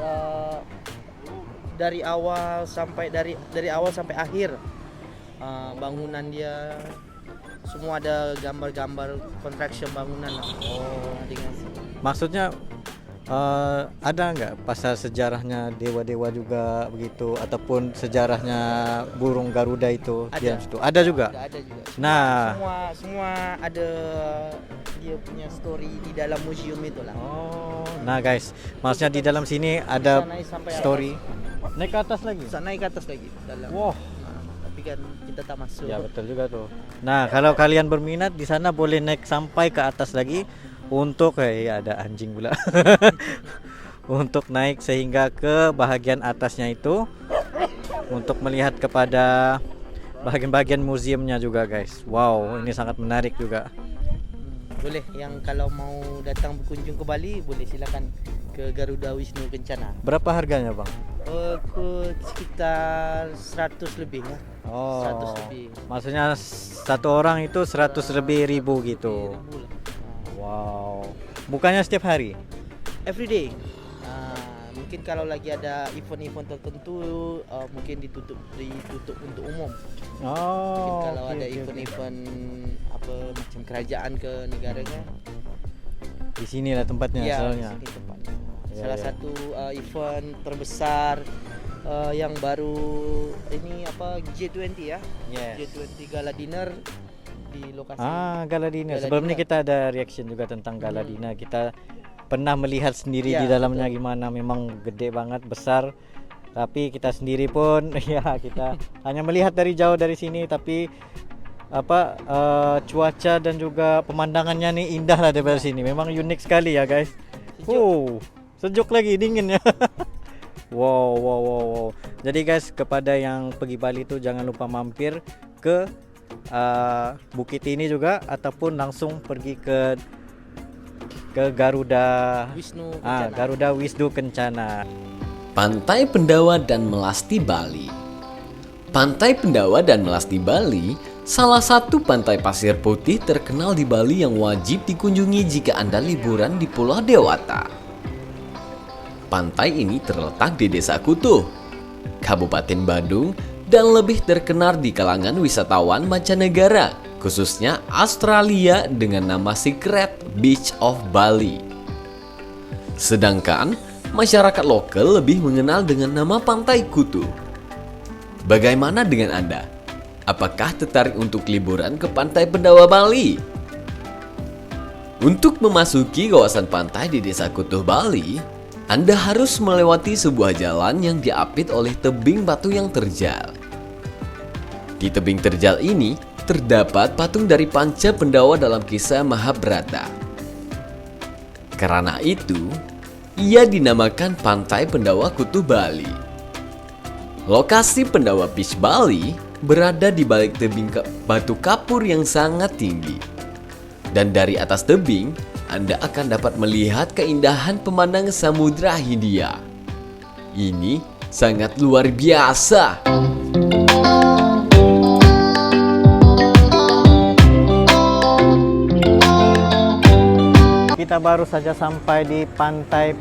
dari awal sampai akhir. Bangunan dia semua ada gambar-gambar construction bangunan lah. Maksudnya ada nggak pasal sejarahnya dewa-dewa juga begitu, ataupun sejarahnya burung Garuda itu? Ada. Ada juga. Ada juga. Nah, semua ada dia punya story di dalam museum itulah. Nah guys, maksudnya di dalam sini ada Naik sampai story. Naik ke atas lagi? Bisa naik ke atas lagi dalam. Wow. Tapi kan kita tak masuk. Ya betul juga tuh. Nah, kalau kalian berminat di sana boleh naik sampai ke atas lagi untuk ada anjing pula. Untuk naik sehingga ke bahagian atasnya itu untuk melihat kepada bahagian-bahagian museumnya juga guys. Wow, ini sangat menarik juga. Boleh, yang kalau mau datang berkunjung ke Bali boleh silakan ke Garuda Wisnu Kencana. Berapa harganya bang? Sekitar 100 lebih ya. 100 lebih. Maksudnya satu orang itu 100 lebih ribu gitu. Wow. Bukanya setiap hari? Everyday. Mungkin kalau lagi ada event-event tertentu mungkin ditutup untuk umum. Mungkin kalau ada event-event apa macam kerajaan ke negaranya. Di sinilah tempatnya asalnya. Di sini tempatnya. Salah satu event terbesar yang baru ini apa G20 ya. G20 Gala Dinner di lokasi. Gala Dinner. Sebelum ini kita ada reaction juga tentang Gala Dinner. Kita pernah melihat sendiri di dalamnya gimana, memang gede banget, besar. Tapi kita sendiri pun ya kita hanya melihat dari jauh dari sini, tapi cuaca dan juga pemandangannya nih indah lah dari sini. Memang unik sekali ya guys. Sejuk lagi, dingin ya. Wow. Jadi guys, kepada yang pergi Bali itu jangan lupa mampir ke bukit ini juga, ataupun langsung pergi ke Garuda Wisnu Kencana. Garuda Wisnu Kencana. Pantai Pendawa dan Melasti Bali. Pantai Pendawa dan Melasti Bali salah satu pantai pasir putih terkenal di Bali yang wajib dikunjungi jika Anda liburan di Pulau Dewata. Pantai ini terletak di Desa Kutuh, Kabupaten Badung, dan lebih terkenal di kalangan wisatawan mancanegara, khususnya Australia dengan nama Secret Beach of Bali. Sedangkan masyarakat lokal lebih mengenal dengan nama Pantai Kutuh. Bagaimana dengan Anda? Apakah tertarik untuk liburan ke Pantai Pendawa Bali? Untuk memasuki kawasan pantai di Desa Kutuh Bali, Anda harus melewati sebuah jalan yang diapit oleh tebing batu yang terjal. Di tebing terjal ini terdapat patung dari Panca Pendawa dalam kisah Mahabharata. Karena itu, ia dinamakan Pantai Pendawa Kutu Bali. Lokasi Pendawa Beach Bali berada di balik tebing batu kapur yang sangat tinggi. Dan dari atas tebing, Anda akan dapat melihat keindahan pemandangan Samudra Hindia. Ini sangat luar biasa. Kita baru saja sampai di Pantai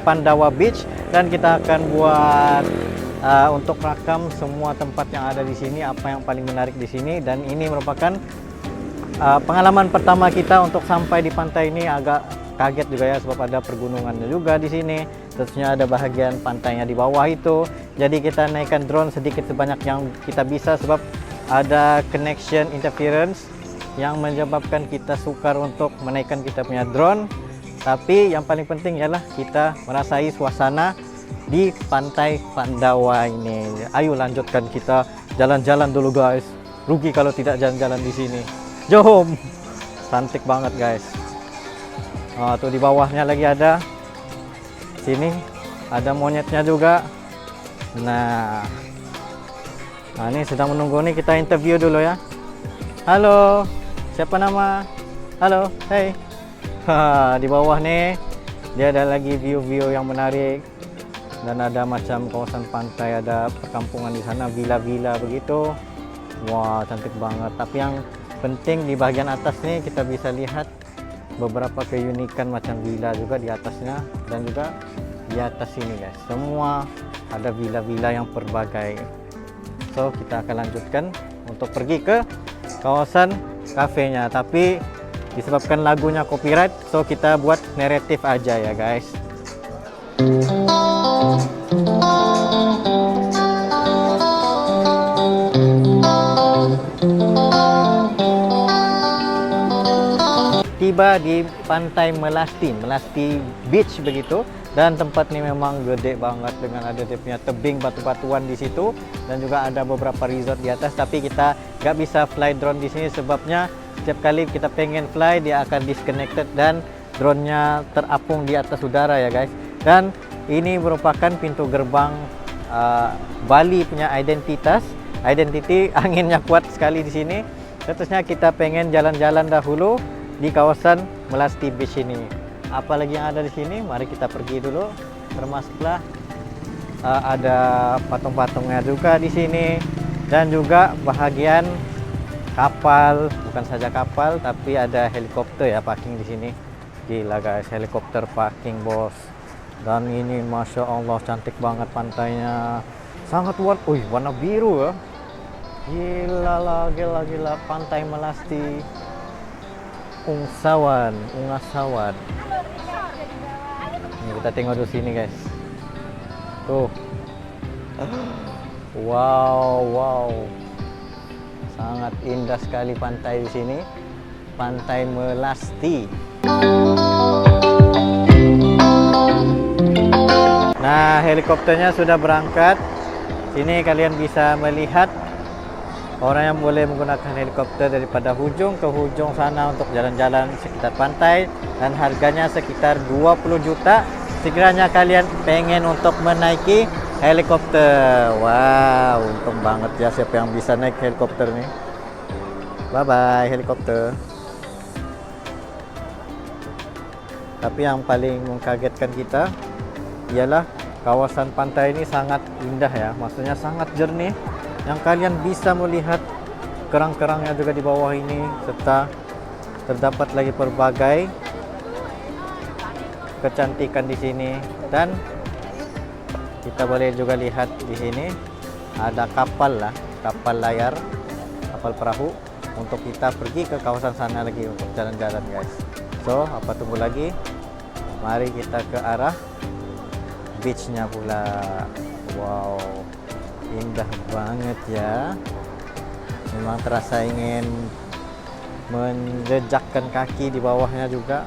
Pandawa Beach dan kita akan buat untuk rakam semua tempat yang ada di sini, apa yang paling menarik di sini. Dan ini merupakan pengalaman pertama kita untuk sampai di pantai ini. Agak kaget juga ya, sebab ada pergunungannya juga di sini. Terusnya ada bahagian pantainya di bawah itu. Jadi kita naikkan drone sedikit sebanyak yang kita bisa, sebab ada connection interference yang menyebabkan kita sukar untuk menaikkan kita punya drone. Tapi yang paling penting ialah kita merasai suasana di Pantai Pandawa ini. Ayo lanjutkan, kita jalan-jalan dulu guys. Rugi kalau tidak jalan-jalan di sini. Jom. Cantik banget guys. Tuh di bawahnya lagi ada. Sini ada monyetnya juga. Nah, ini sedang menunggu nih, kita interview dulu ya. Halo. Siapa nama? Halo, hey. Di bawah nih dia ada lagi view-view yang menarik dan ada macam kawasan pantai, ada perkampungan di sana, villa-villa begitu. Wah, cantik banget. Tapi yang penting di bagian atas nih kita bisa lihat beberapa keunikan macam villa juga di atasnya, dan juga di atas ini guys. Semua ada villa-villa yang berbagai. So, kita akan lanjutkan untuk pergi ke kawasan kafenya, tapi disebabkan lagunya copyright, so kita buat naratif aja ya guys. Tiba di Pantai Melasti Beach begitu, dan tempat ini memang gede banget dengan ada dia punya tebing batu-batuan di situ, dan juga ada beberapa resort di atas. Tapi kita nggak bisa fly drone di sini, sebabnya setiap kali kita pengen fly dia akan disconnected dan drone-nya terapung di atas udara ya guys. Dan ini merupakan pintu gerbang Bali punya identity. Anginnya kuat sekali di sini. Terusnya kita pengen jalan-jalan dahulu di kawasan Melasti Beach ini. Apalagi yang ada di sini, mari kita pergi dulu. Termasuklah ada patung-patungnya juga di sini, dan juga bahagian kapal. Bukan saja kapal, tapi ada helikopter ya parking di sini. Gila guys, helikopter parking bos. Dan ini masya Allah cantik banget pantainya. Sangat warna biru ya. Gila Pantai Melasti Ungasawan. Ini kita tengok di sini guys. Tuh. Wow. Sangat indah sekali pantai di sini. Pantai Melasti. Nah, helikopternya sudah berangkat. Sini kalian bisa melihat orang yang boleh menggunakan helikopter daripada hujung ke hujung sana untuk jalan-jalan sekitar pantai, dan harganya sekitar 20 juta. Sekiranya kalian pengen untuk menaiki helikopter. Wow, untung banget ya siapa yang bisa naik helikopter nih. Bye-bye helikopter. Tapi yang paling mengkagetkan kita ialah kawasan pantai ini sangat indah ya. Maksudnya sangat jernih, yang kalian bisa melihat kerang-kerangnya juga di bawah ini, serta terdapat lagi berbagai kecantikan di sini. Dan kita boleh juga lihat di sini ada kapal layar, kapal perahu untuk kita pergi ke kawasan sana lagi untuk jalan-jalan guys. So, apa tunggu lagi? Mari kita ke arah beachnya pula. Wow, indah banget ya. Memang terasa ingin menjejakkan kaki di bawahnya juga.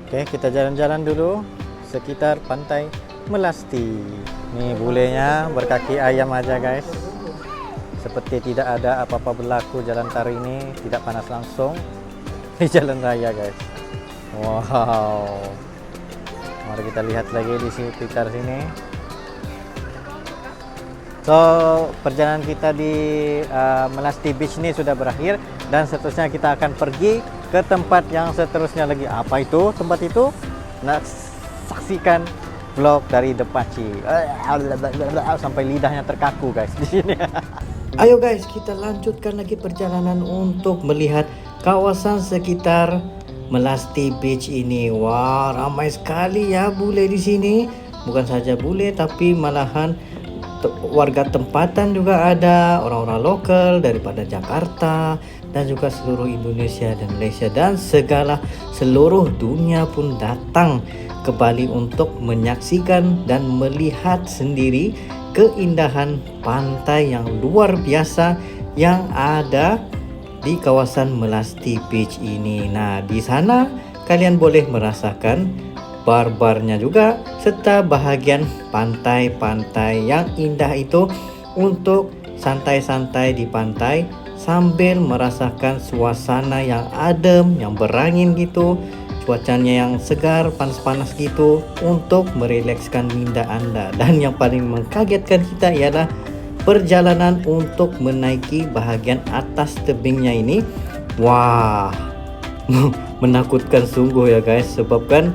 Oke, kita jalan-jalan dulu sekitar Pantai Melasti. Nih bulenya berkaki ayam aja guys. Seperti tidak ada apa-apa berlaku jalan tari ini, tidak panas langsung di jalan raya guys. Wow. Mari kita lihat lagi di sekitar sini. So perjalanan kita di Melasti Beach ini sudah berakhir dan seterusnya kita akan pergi ke tempat yang seterusnya lagi. Apa itu tempat itu? Nah, saksikan vlog dari The Pachi. Sampai lidahnya terkaku guys di sini. Ayo guys, kita lanjutkan lagi perjalanan untuk melihat kawasan sekitar Melasti Beach ini. Wah, ramai sekali ya bule di sini. Bukan saja bule, tapi malahan warga tempatan juga ada, orang-orang lokal daripada Jakarta dan juga seluruh Indonesia dan Malaysia dan seluruh dunia pun datang ke Bali untuk menyaksikan dan melihat sendiri keindahan pantai yang luar biasa yang ada di kawasan Melasti Beach ini. Nah, di sana kalian boleh merasakan bar-barnya juga serta bahagian pantai-pantai yang indah itu untuk santai-santai di pantai sambil merasakan suasana yang adem, yang berangin gitu, cuacanya yang segar, panas-panas gitu untuk merilekskan minda Anda. Dan yang paling mengkagetkan kita ialah perjalanan untuk menaiki bahagian atas tebingnya ini. Wah, menakutkan sungguh ya guys, sebab kan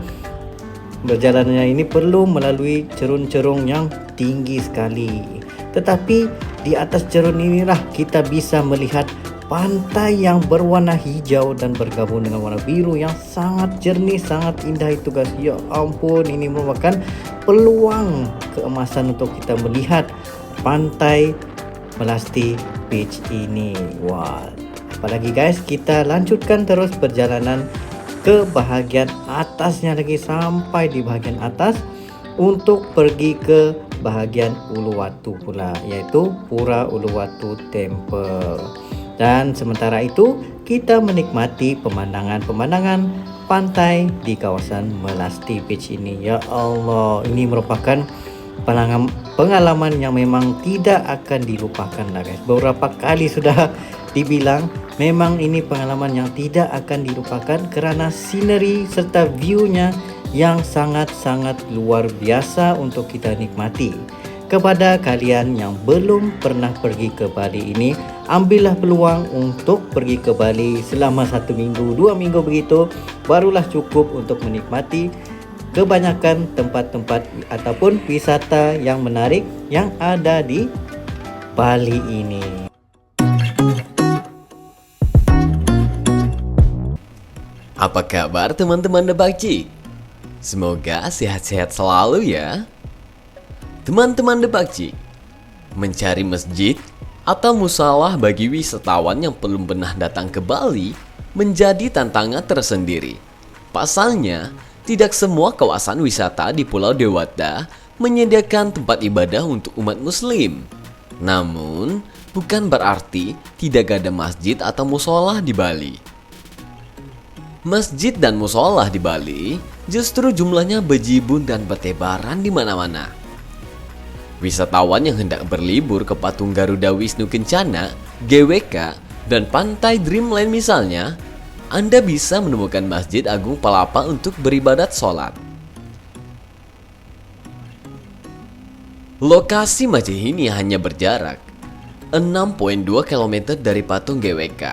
perjalanannya ini perlu melalui cerun-cerun yang tinggi sekali. Tetapi di atas cerun inilah kita bisa melihat pantai yang berwarna hijau dan bergabung dengan warna biru yang sangat jernih, sangat indah itu guys. Ya ampun, ini merupakan peluang keemasan untuk kita melihat pantai Melasti Beach ini. Wah, apalagi guys, kita lanjutkan terus perjalanan ke bahagian atasnya lagi sampai di bahagian atas untuk pergi ke bahagian Uluwatu pula, yaitu Pura Uluwatu Temple. Dan sementara itu kita menikmati pemandangan-pemandangan pantai di kawasan Melasti Beach ini. Ya Allah, ini merupakan pengalaman yang memang tidak akan dilupakan lah guys. Beberapa kali sudah dibilang memang ini pengalaman yang tidak akan dilupakan karena scenery serta view-nya yang sangat-sangat luar biasa untuk kita nikmati. Kepada kalian yang belum pernah pergi ke Bali ini, ambillah peluang untuk pergi ke Bali selama 1 minggu, 2 minggu begitu, barulah cukup untuk menikmati kebanyakan tempat-tempat ataupun wisata yang menarik yang ada di Bali ini. Apa kabar teman-teman The Pakcik? Semoga sehat-sehat selalu ya. Teman-teman The Pakcik, mencari masjid atau musalah bagi wisatawan yang belum pernah datang ke Bali menjadi tantangan tersendiri. Pasalnya, tidak semua kawasan wisata di Pulau Dewata menyediakan tempat ibadah untuk umat muslim. Namun, bukan berarti tidak ada masjid atau musola di Bali. Masjid dan musola di Bali justru jumlahnya bejibun dan bertebaran di mana-mana. Wisatawan yang hendak berlibur ke Patung Garuda Wisnu Kencana, GWK, dan Pantai Dreamland misalnya, Anda bisa menemukan Masjid Agung Palapa untuk beribadat sholat. Lokasi masjid ini hanya berjarak 6,2 km dari patung GWK.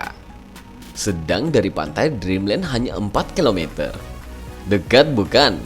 Sedang dari Pantai Dreamland hanya 4 km. Dekat bukan?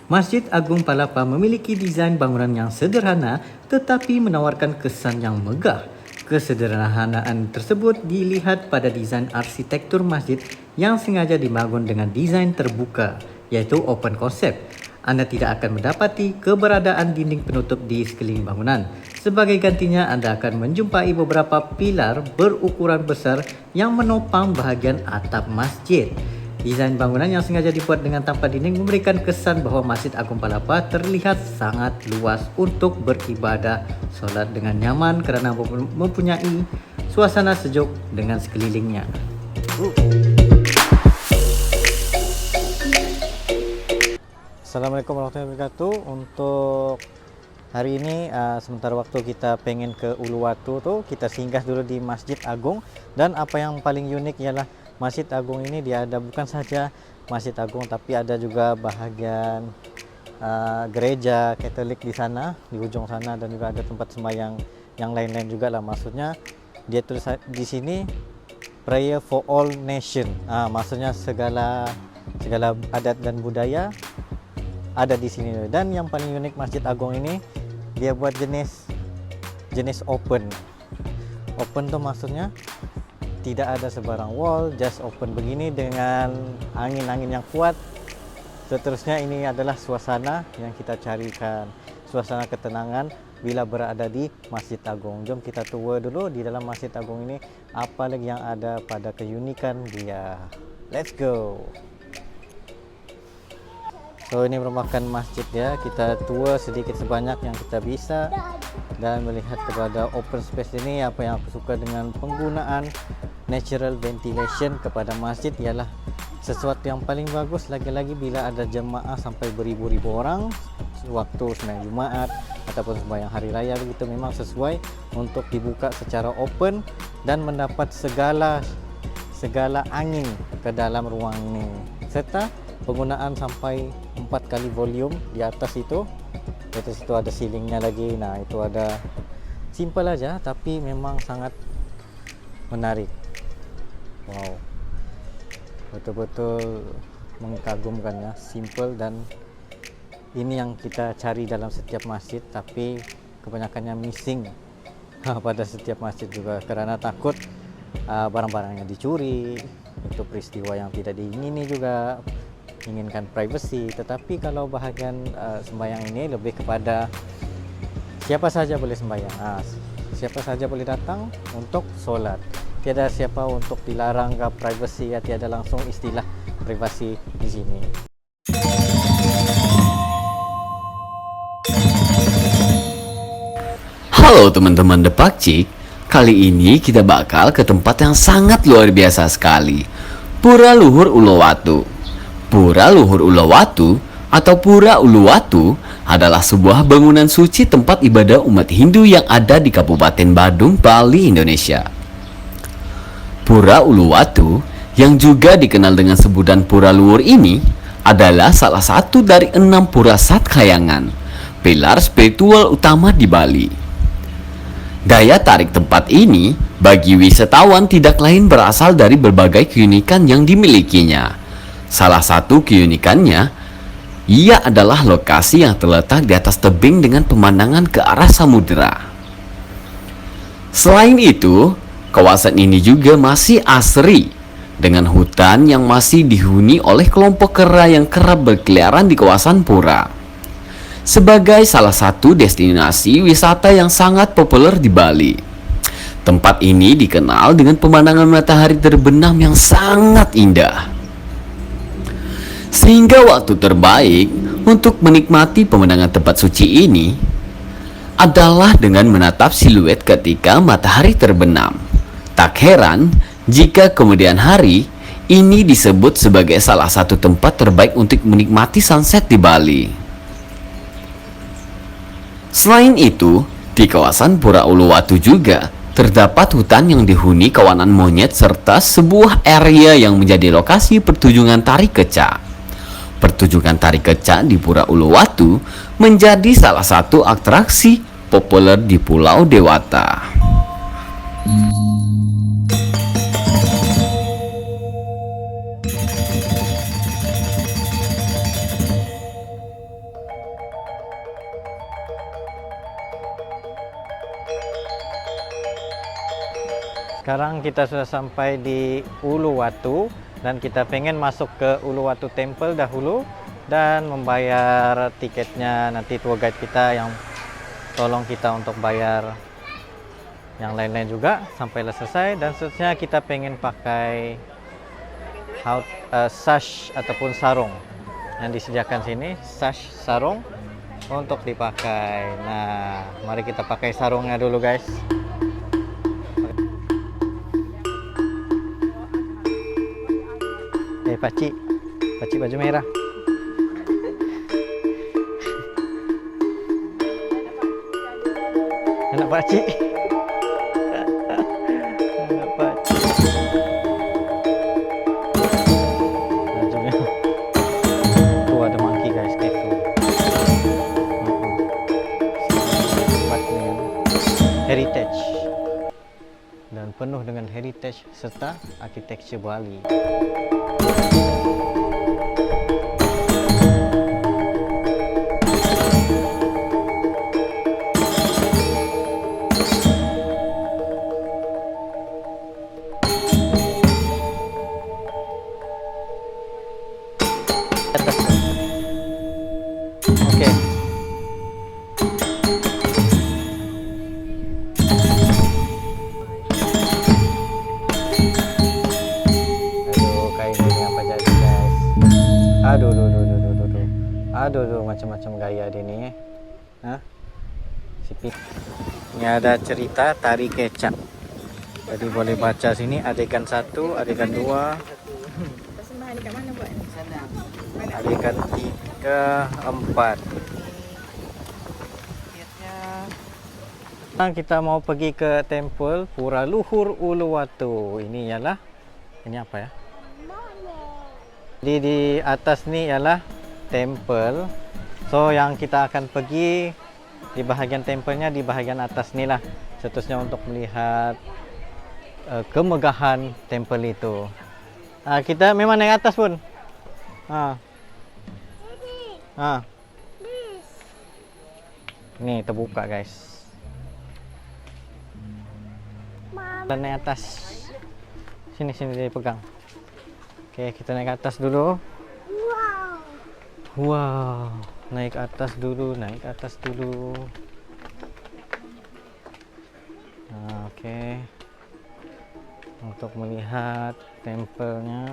Masjid Agung Palapa memiliki desain bangunan yang sederhana tetapi menawarkan kesan yang megah. Kesederhanaan tersebut dilihat pada desain arsitektur masjid yang sengaja dibangun dengan desain terbuka, yaitu open concept. Anda tidak akan mendapati keberadaan dinding penutup di sekeliling bangunan. Sebagai gantinya, Anda akan menjumpai beberapa pilar berukuran besar yang menopang bahagian atap masjid. Desain bangunan yang sengaja dibuat dengan tanpa dinding memberikan kesan bahawa Masjid Agung Palapa terlihat sangat luas untuk beribadah solat dengan nyaman kerana mempunyai suasana sejuk dengan sekelilingnya. Assalamualaikum warahmatullahi wabarakatuh. Untuk hari ini sementara waktu kita pengen ke Uluwatu tuh, kita singgah dulu di Masjid Agung. Dan apa yang paling unik ialah Masjid Agung ini dia ada bukan saja Masjid Agung, tapi ada juga bahagian gereja Katolik di sana, di ujung sana, dan juga ada tempat sembahyang yang lain-lain juga lah. Maksudnya dia tulis di sini Prayer for All Nation. Maksudnya segala adat dan budaya ada di sini. Dan yang paling unik Masjid Agung ini, dia buat jenis open. Open tuh maksudnya tidak ada sebarang wall, just open begini dengan angin-angin yang kuat. Seterusnya ini adalah suasana yang kita carikan, suasana ketenangan bila berada di Masjid Agung. Jom kita tour dulu di dalam Masjid Agung ini, apa lagi yang ada pada keunikan dia. Let's go. So ini merupakan masjid ya, kita tour sedikit sebanyak yang kita bisa dan melihat kepada open space ini. Apa yang aku suka dengan penggunaan natural ventilation kepada masjid ialah sesuatu yang paling bagus, lagi-lagi bila ada jemaah sampai beribu-ribu orang waktu sembahyang Jumat ataupun sembahyang hari raya begitu, memang sesuai untuk dibuka secara open dan mendapat segala angin ke dalam ruang ini, serta penggunaan sampai 4 kali volume di atas itu. Di atas itu ada ceilingnya lagi. Nah, itu ada, simple aja tapi memang sangat menarik. Wow, betul-betul mengagumkan ya, simple, dan ini yang kita cari dalam setiap masjid, tapi kebanyakannya missing pada setiap masjid juga karena takut barang-barangnya dicuri. Itu peristiwa yang tidak diingini juga, inginkan privacy. Tetapi kalau bahagian sembahyang ini lebih kepada siapa saja boleh sembahyang, siapa saja boleh datang untuk solat, tiada siapa untuk dilarang ke privacy ya, tiada langsung istilah privasi di sini. Halo teman-teman The Pakcik, kali ini kita bakal ke tempat yang sangat luar biasa sekali, Pura Luhur Uluwatu. Pura Luhur Uluwatu atau Pura Uluwatu adalah sebuah bangunan suci tempat ibadah umat Hindu yang ada di Kabupaten Badung, Bali, Indonesia. Pura Uluwatu yang juga dikenal dengan sebutan Pura Luhur ini adalah salah satu dari 6 pura Satkhayangan, pilar spiritual utama di Bali. Daya tarik tempat ini bagi wisatawan tidak lain berasal dari berbagai keunikan yang dimilikinya. Salah satu keunikannya, ia adalah lokasi yang terletak di atas tebing dengan pemandangan ke arah samudera. Selain itu, kawasan ini juga masih asri dengan hutan yang masih dihuni oleh kelompok kera yang kerap berkeliaran di kawasan pura. Sebagai salah satu destinasi wisata yang sangat populer di Bali, tempat ini dikenal dengan pemandangan matahari terbenam yang sangat indah. Sehingga waktu terbaik untuk menikmati pemandangan tempat suci ini adalah dengan menatap siluet ketika matahari terbenam. Tak heran jika kemudian hari ini disebut sebagai salah satu tempat terbaik untuk menikmati sunset di Bali. Selain itu, di kawasan Pura Uluwatu juga terdapat hutan yang dihuni kawanan monyet serta sebuah area yang menjadi lokasi pertunjukan tari kecak. Pertunjukan tari kecak di Pura Uluwatu menjadi salah satu atraksi populer di Pulau Dewata. Sekarang kita sudah sampai di Uluwatu dan kita pengen masuk ke Uluwatu Temple dahulu dan membayar tiketnya. Nanti tour guide kita yang tolong kita untuk bayar yang lain-lain juga sampailah selesai. Dan seterusnya kita pengen pakai sash ataupun sarung yang disediakan sini, sash sarung untuk dipakai. Nah, mari kita pakai sarungnya dulu guys. Pakcik baju merah. Anak pakcik. Anak pakcik. Bajunya. Tuh ada monkey guys, itu. Tempat dengan heritage. Dan penuh dengan heritage serta arsitektur Bali. Oke. Aduh, kayak gini apa jadi guys? Aduh, macam-macam gaya dia nih. Hah? Sipit. Ini ada cerita tari kecap. Jadi boleh baca sini adegan 1, adegan 2, adegan 3, 4. Kita mau pergi ke temple Pura Luhur Uluwatu. Ini ialah, ini apa ya? Di atas ni ialah temple. So yang kita akan pergi di bahagian templenya di bahagian atas ni lah. Seterusnya untuk melihat kemegahan temple itu. Kita memang naik atas pun. Ni terbuka guys. Kita naik atas. Sini dia pegang. Oke, kita naik atas dulu. Wow. Naik atas dulu. Oke. Untuk melihat tempelnya.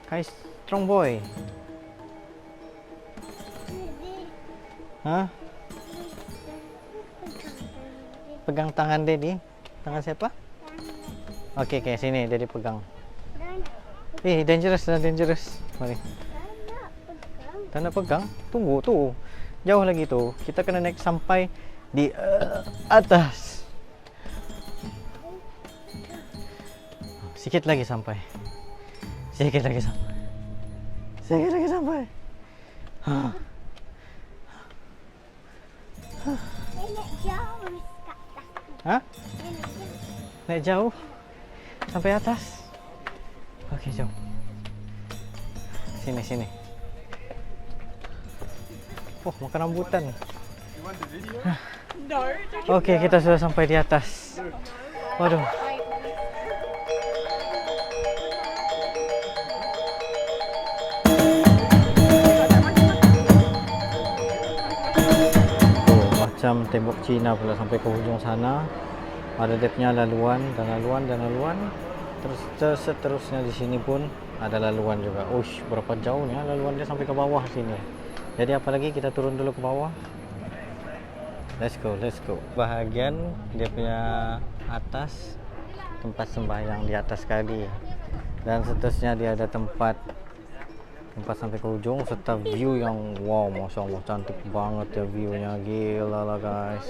Hai, strong boy. Hah? Pegang tangan Daddy. Tangan siapa? Oke, sini Daddy pegang. Dangerous. Mari. Tak nak pegang? Tunggu tu. Jauh lagi tu. Kita kena naik sampai di atas. Sikit lagi sampai. Hah? Naik jauh sampai atas. Okey, jom. Sini. Oh, makan rambutan. Okey, kita sudah sampai di atas. Waduh. Macam tembok Cina pula sampai ke hujung sana. Ada dia punya laluan. Terus seterusnya di sini pun ada laluan juga. Ush, berapa jauh nih laluan dia sampai ke bawah sini. Jadi apalagi kita turun dulu ke bawah. Let's go. Bahagian dia punya atas, tempat sembahyang di atas sekali. Dan seterusnya dia ada tempat sampai ke ujung serta view yang wow, Masya Allah, cantik banget ya viewnya, gila lah guys.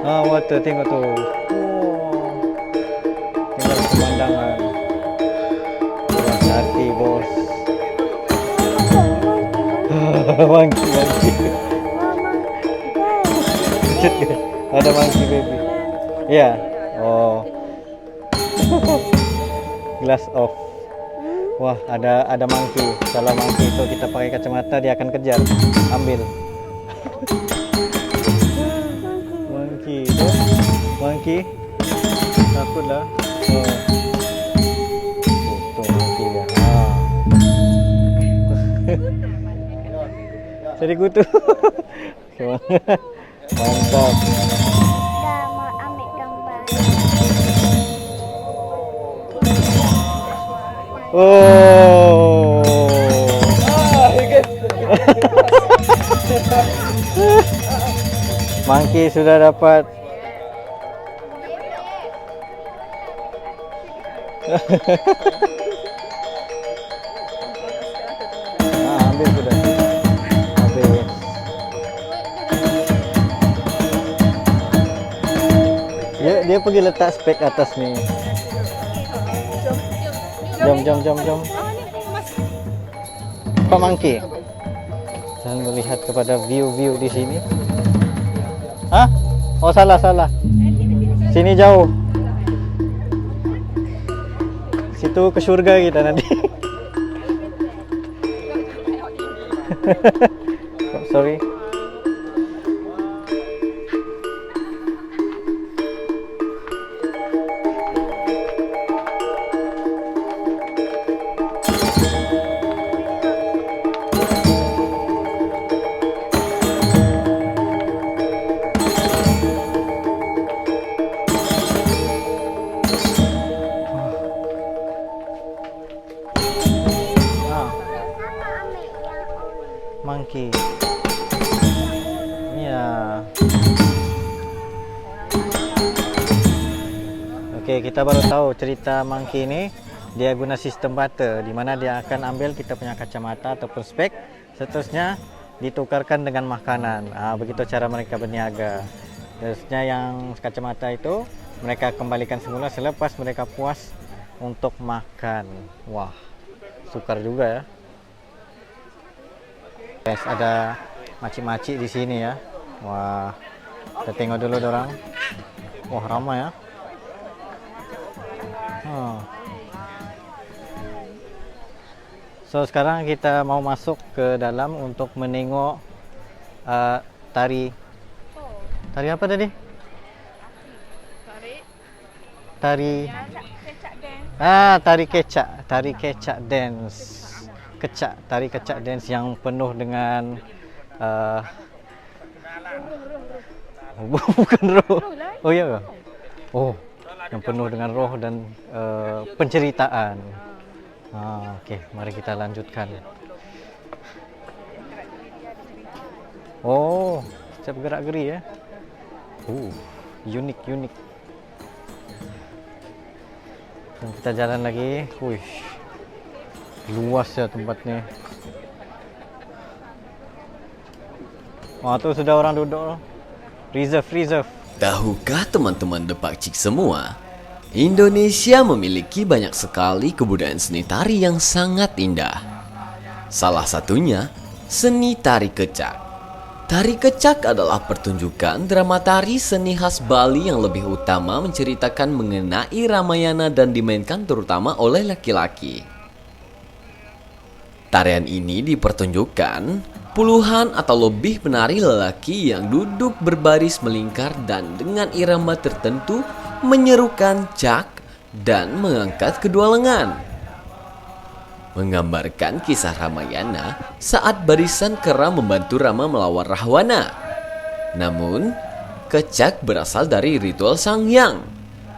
Water, tengok tu. Wow, tengok pemandangan. Puas hati bos. Monkey. Ada monkey baby. Ya. Oh. Glass off. Wah, ada monkey. Kalau monkey itu kita pakai kacamata, dia akan kejar. Ambil. Monkey. Takutlah. Tuh monkey dia. Jadi kutu. Mantap. Dah mau ambil gambar. Oh. Monkey sudah dapat. ambil sudah. Habis. Dia pergi letak spek atas nih. Jom. Pak Mangki. Dan melihat kepada view di sini. Hah? Oh salah. Sini jauh. Situ ke surga kita nanti. Oh, sorry. Monkey. Ya. Oke, kita baru tahu cerita monkey ini. Dia guna sistem barter, di mana dia akan ambil kita punya kacamata ataupun spek, seterusnya ditukarkan dengan makanan. Begitu cara mereka berniaga. Terusnya yang kacamata itu mereka kembalikan semula selepas mereka puas untuk makan. Wah, sukar juga ya. Guys, ada makcik-makcik di sini ya. Wah, kita tengok dulu dorang. Wah, ramai ya. So sekarang kita mau masuk ke dalam untuk menengok tari apa tadi? Tari kecak dance. Tari kecak dance yang penuh dengan bukan roh. Oh iya. Oh, yang penuh dengan roh dan penceritaan. Oke, mari kita lanjutkan. Oh, setiap gerak-geri ya. Unik. Dan kita jalan lagi. Wih. Luas ya tempatnya. Wah, tuh sudah orang duduk. Reserve. Tahukah teman-teman The Pakcik semua, Indonesia memiliki banyak sekali kebudayaan seni tari yang sangat indah. Salah satunya seni tari kecak. Tari kecak adalah pertunjukan drama tari seni khas Bali yang lebih utama menceritakan mengenai Ramayana dan dimainkan terutama oleh laki-laki. Tarian ini dipertunjukkan puluhan atau lebih penari lelaki yang duduk berbaris melingkar dan dengan irama tertentu menyerukan cak dan mengangkat kedua lengan. Menggambarkan kisah Ramayana saat barisan kera membantu Rama melawan Rahwana. Namun, kecak berasal dari ritual Sang Hyang,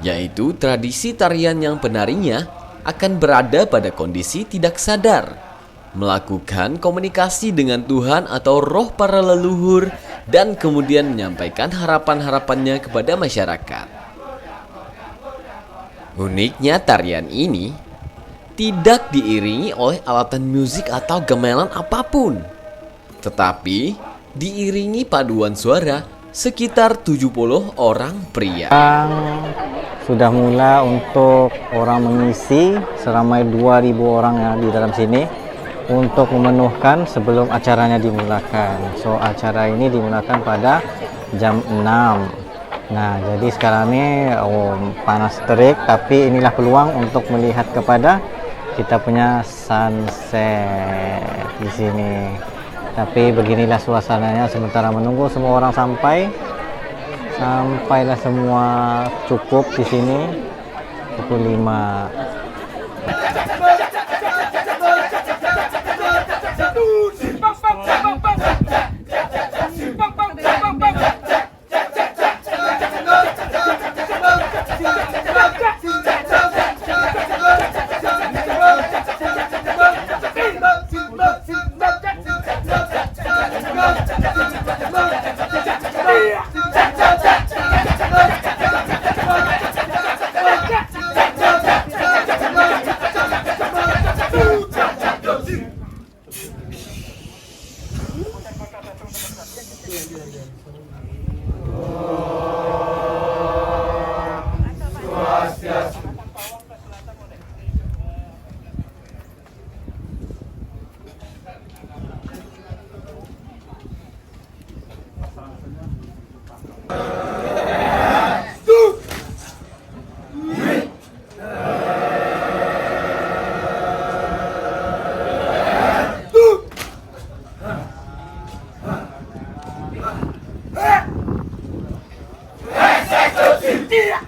yaitu tradisi tarian yang penarinya akan berada pada kondisi tidak sadar, melakukan komunikasi dengan Tuhan atau roh para leluhur, dan kemudian menyampaikan harapan-harapannya kepada masyarakat. Uniknya tarian ini tidak diiringi oleh alatan musik atau gamelan apapun, tetapi diiringi paduan suara sekitar 70 orang pria. Sudah mulai untuk orang mengisi seramai 2.000 orang ya di dalam sini untuk memenuhkan sebelum acaranya dimulakan. So acara ini dimulakan pada jam 6. Nah, jadi sekarang ini panas terik, tapi inilah peluang untuk melihat kepada kita punya sunset di sini. Tapi beginilah suasananya sementara menunggu semua orang sampailah semua cukup di sini pukul 5. Hey!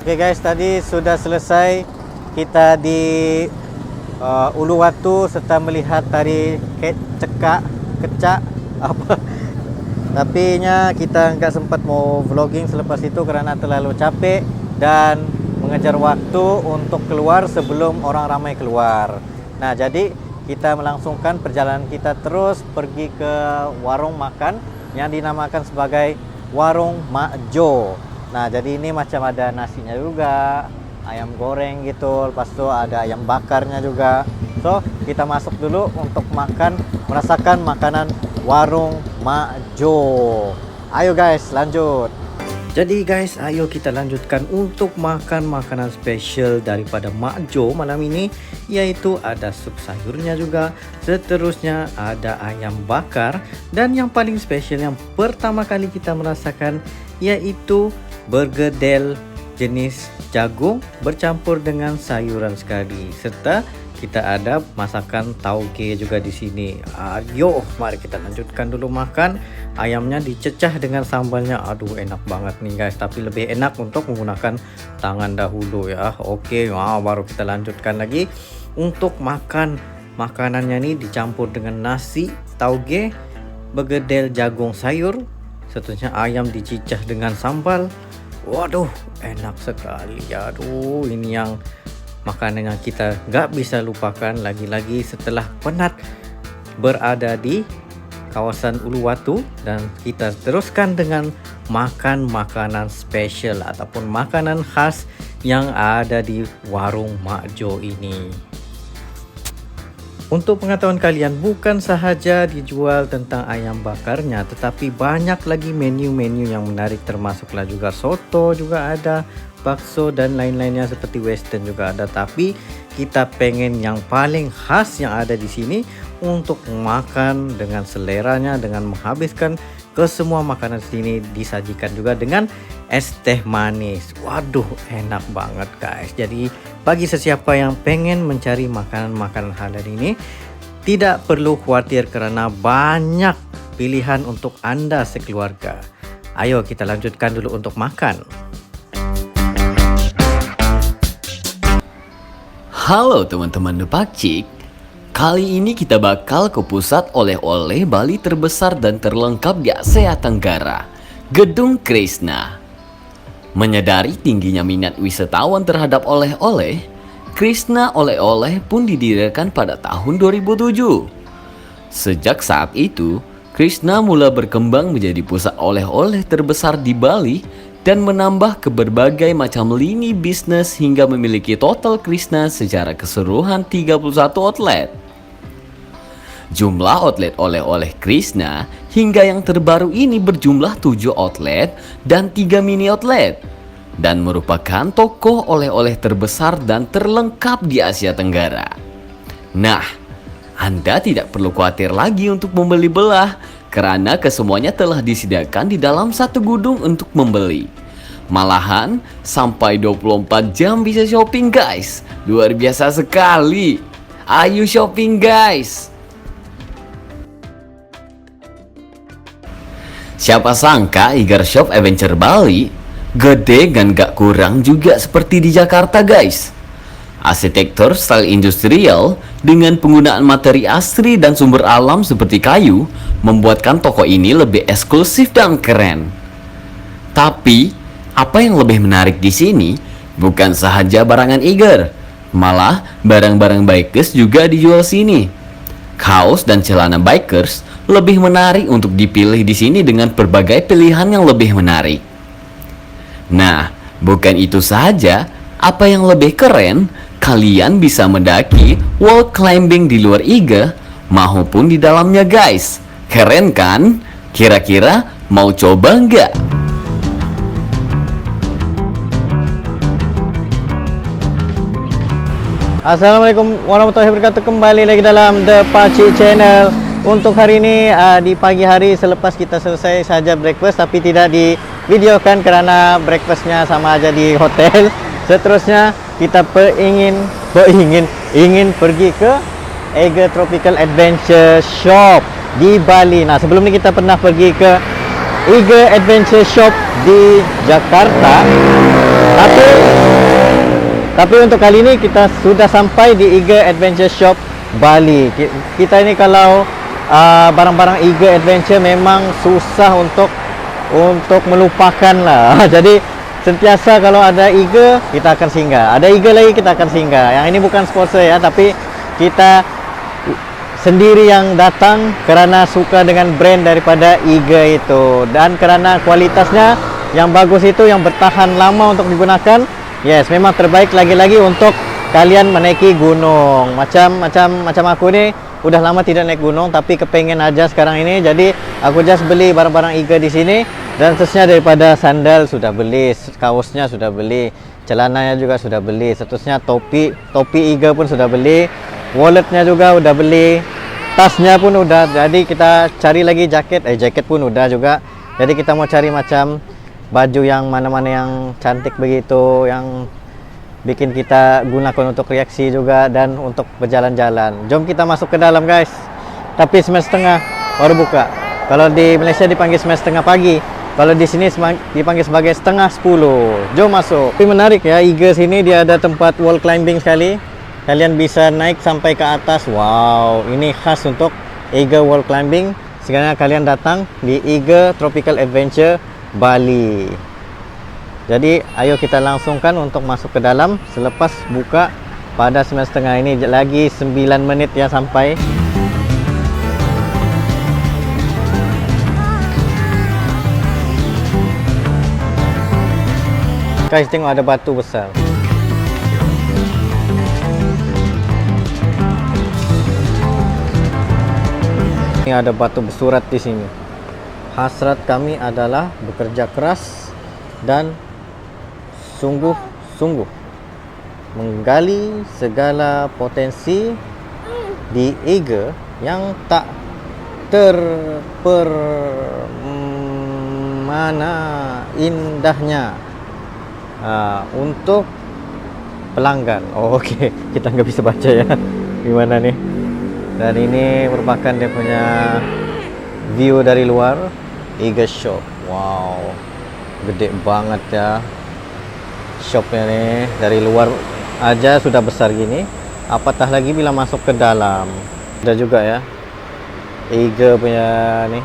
Oke guys, tadi sudah selesai kita di Uluwatu serta melihat tadi kecak apa. Tapi kita nggak sempat mau vlogging selepas itu karena terlalu capek dan mengejar waktu untuk keluar sebelum orang ramai keluar. Nah, jadi kita melangsungkan perjalanan kita terus pergi ke warung makan yang dinamakan sebagai Warung Mak Jo. Nah, jadi ini macam ada nasinya juga, ayam goreng gitu, lepas itu ada ayam bakarnya juga. So, kita masuk dulu untuk merasakan makanan Warung Mak Jo. Ayo guys, lanjut. Jadi guys, ayo kita lanjutkan untuk makan makanan spesial daripada Mak Jo malam ini, yaitu ada sup sayurnya juga, seterusnya ada ayam bakar, dan yang paling spesial yang pertama kali kita merasakan yaitu bergedel jenis jagung bercampur dengan sayuran sekali, serta kita ada masakan tauge juga di sini. Ayo, mari kita lanjutkan dulu makan. Ayamnya dicecah dengan sambalnya. Aduh, enak banget nih guys. Tapi lebih enak untuk menggunakan tangan dahulu ya. Oke, baru kita lanjutkan lagi untuk makan. Makanannya nih dicampur dengan nasi tauge, begedel jagung sayur, seterusnya ayam dicicah dengan sambal. Waduh, enak sekali. Aduh, ini yang makanan yang kita nggak bisa lupakan lagi-lagi setelah penat berada di kawasan Uluwatu. Dan kita teruskan dengan makan makanan spesial ataupun makanan khas yang ada di Warung Mak Jo ini. Untuk pengetahuan kalian, bukan sahaja dijual tentang ayam bakarnya, tetapi banyak lagi menu-menu yang menarik, termasuklah juga soto juga ada, bakso dan lain-lainnya seperti western juga ada. Tapi kita pengen yang paling khas yang ada di sini untuk makan dengan seleranya, dengan menghabiskan ke semua makanan sini, disajikan juga dengan es teh manis. Waduh, enak banget guys. Jadi bagi sesiapa yang pengen mencari makanan-makanan halal ini, tidak perlu khawatir karena banyak pilihan untuk Anda sekeluarga. Ayo kita lanjutkan dulu untuk makan. Halo teman-teman The Pakcik. Kali ini kita bakal ke pusat oleh-oleh Bali terbesar dan terlengkap di Asia Tenggara, Gedung Krishna. Menyadari tingginya minat wisatawan terhadap oleh-oleh, Krishna Oleh-oleh pun didirikan pada tahun 2007. Sejak saat itu, Krishna mulai berkembang menjadi pusat oleh-oleh terbesar di Bali dan menambah ke berbagai macam lini bisnis hingga memiliki total Krishna secara keseluruhan 31 outlet. Jumlah outlet oleh-oleh Krishna hingga yang terbaru ini berjumlah 7 outlet dan 3 mini outlet, dan merupakan toko oleh-oleh terbesar dan terlengkap di Asia Tenggara. Nah, Anda tidak perlu khawatir lagi untuk membeli belah, karena kesemuanya telah disediakan di dalam satu gedung untuk membeli. Malahan sampai 24 jam bisa shopping guys. Luar biasa sekali. Ayo shopping guys. Siapa sangka Igar Shop Adventure Bali gede dan gak kurang juga seperti di Jakarta guys. Arsitektur style industrial dengan penggunaan materi asli dan sumber alam seperti kayu membuatkan toko ini lebih eksklusif dan keren. Tapi apa yang lebih menarik di sini bukan sahaja barangan Igar, malah barang-barang bikers juga dijual sini. Kaos dan celana bikers lebih menarik untuk dipilih di sini dengan berbagai pilihan yang lebih menarik. Nah, bukan itu saja, apa yang lebih keren, kalian bisa mendaki wall climbing di luar Iga maupun di dalamnya guys. Keren kan? Kira-kira mau coba nggak? Assalamualaikum warahmatullahi wabarakatuh. Kembali lagi dalam The Pakcik Channel. Untuk hari ini di pagi hari selepas kita selesai saja breakfast, tapi tidak divideokan karena breakfastnya sama aja di hotel. Seterusnya kita ingin pergi ke Eiger Tropical Adventure Shop di Bali. Nah, sebelum ini kita pernah pergi ke Iga Adventure Shop di Jakarta. Tapi untuk kali ini kita sudah sampai di Iga Adventure Shop Bali. Kita ini kalau barang-barang Iga Adventure memang susah untuk melupakan lah. Jadi sentiasa kalau ada Iga kita akan singgah. Ada Iga lagi kita akan singgah. Yang ini bukan sponsor ya, tapi kita sendiri yang datang karena suka dengan brand daripada Iga itu, dan karena kualitasnya yang bagus itu, yang bertahan lama untuk digunakan. Yes, memang terbaik lagi-lagi untuk kalian menaiki gunung. Macam aku ni udah lama tidak naik gunung, tapi kepengen aja sekarang ini. Jadi aku just beli barang-barang Iga di sini, dan seterusnya daripada sandal sudah beli, kaosnya sudah beli, celananya juga sudah beli, seterusnya topi Iga pun sudah beli, walletnya juga udah beli, tasnya pun udah. Jadi kita cari lagi jaket pun udah juga. Jadi kita mau cari macam baju yang mana-mana yang cantik begitu, yang bikin kita gunakan untuk reaksi juga dan untuk berjalan-jalan. Jom kita masuk ke dalam guys. Tapi 9:30 baru buka. Kalau di Malaysia dipanggil 9:30 pagi, kalau di sini dipanggil sebagai 9:30. Jom masuk. Tapi menarik ya, Iga sini dia ada tempat wall climbing sekali. Kalian bisa naik sampai ke atas. Wow, ini khas untuk Iga wall climbing. Sekarang kalian datang di Iga Tropical Adventure Bali. Jadi ayo kita langsungkan untuk masuk ke dalam selepas buka pada 9:30 ini. Lagi 9 menit ya sampai. Guys, tengok ada batu besar. Ini ada batu bersurat di sini. Hasrat kami adalah bekerja keras dan sungguh-sungguh menggali segala potensi di Iga yang tak terpermana indahnya untuk pelanggan. Oh, oke. Kita nggak bisa baca ya gimana nih. Dan ini merupakan dia punya view dari luar Iga Shop. Wow, gede banget ya shopnya nih. Dari luar aja sudah besar gini, apatah lagi bila masuk ke dalam. Ada juga ya Iga punya nih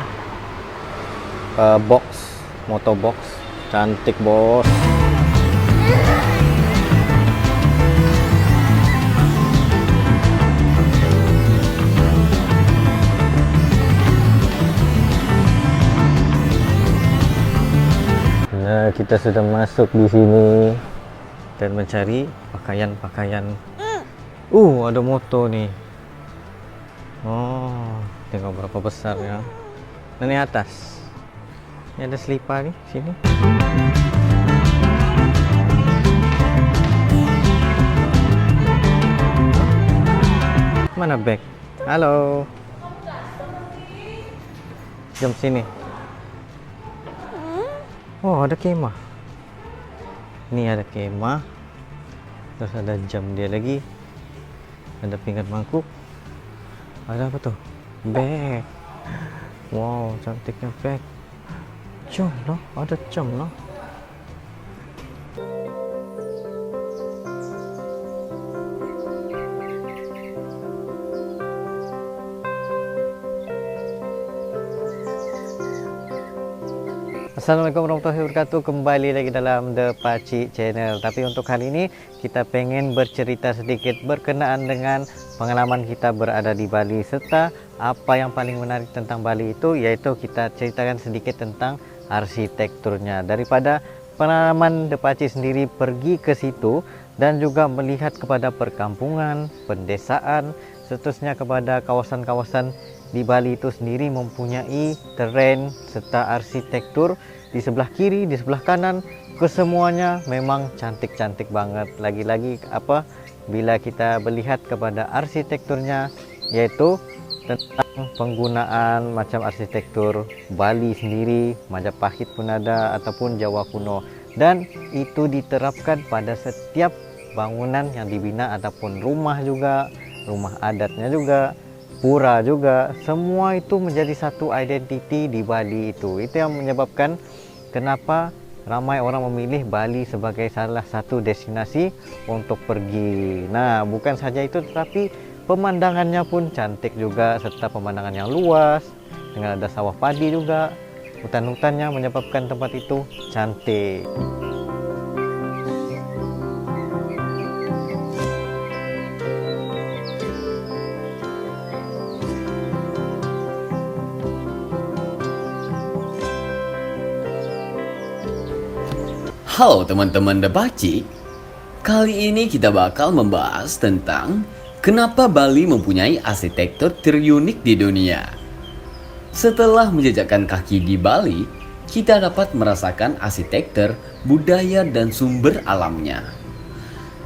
box, motor box, cantik bos. Nah, kita sudah masuk di sini dan mencari pakaian-pakaian. Ada motor nih. Oh, tengok berapa besar ya. Ini atas. Ini ada selipar nih sini. Mana bag? Halo. Jom sini. Oh, ada kemah. Ini ada kemah. Terus ada jam dia lagi. Ada pinggan mangkuk. Ada apa tuh? Bag. Wow, cantiknya bag. Jam lah, ada jam lah. Assalamualaikum warahmatullahi wabarakatuh. Kembali lagi dalam The Pakcik Channel. Tapi untuk kali ini kita pengen bercerita sedikit berkenaan dengan pengalaman kita berada di Bali, serta apa yang paling menarik tentang Bali itu, yaitu kita ceritakan sedikit tentang arsitekturnya. Daripada pengalaman The Pakcik sendiri pergi ke situ dan juga melihat kepada perkampungan, pendesaan, seterusnya kepada kawasan-kawasan di Bali itu sendiri mempunyai teren serta arsitektur di sebelah kiri, di sebelah kanan, kesemuanya memang cantik-cantik banget. Lagi-lagi bila kita melihat kepada arsitekturnya, yaitu tentang penggunaan macam arsitektur Bali sendiri, Majapahit pun ada ataupun Jawa kuno, dan itu diterapkan pada setiap bangunan yang dibina ataupun rumah juga, rumah adatnya juga. pura juga, semua itu menjadi satu identiti di Bali itu. Itu yang menyebabkan kenapa ramai orang memilih Bali sebagai salah satu destinasi untuk pergi. Nah, bukan saja itu, tetapi pemandangannya pun cantik juga, serta pemandangan yang luas dengan ada sawah padi juga. Hutan-hutannya menyebabkan tempat itu cantik. Halo teman-teman The Pakcik. Kali ini kita bakal membahas tentang kenapa Bali mempunyai arsitektur terunik di dunia. Setelah menjejakkan kaki di Bali, kita dapat merasakan arsitektur, budaya, dan sumber alamnya.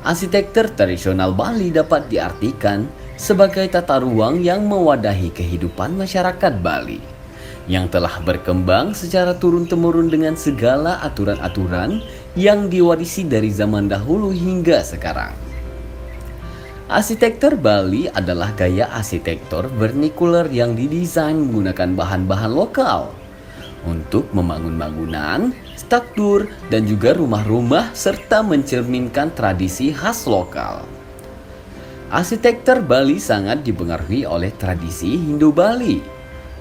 Arsitektur tradisional Bali dapat diartikan sebagai tata ruang yang mewadahi kehidupan masyarakat Bali yang telah berkembang secara turun-temurun dengan segala aturan-aturan yang diwarisi dari zaman dahulu hingga sekarang. Arsitektur Bali adalah gaya arsitektur vernacular yang didesain menggunakan bahan-bahan lokal untuk membangun bangunan, struktur, dan juga rumah-rumah serta mencerminkan tradisi khas lokal. Arsitektur Bali sangat dipengaruhi oleh tradisi Hindu-Bali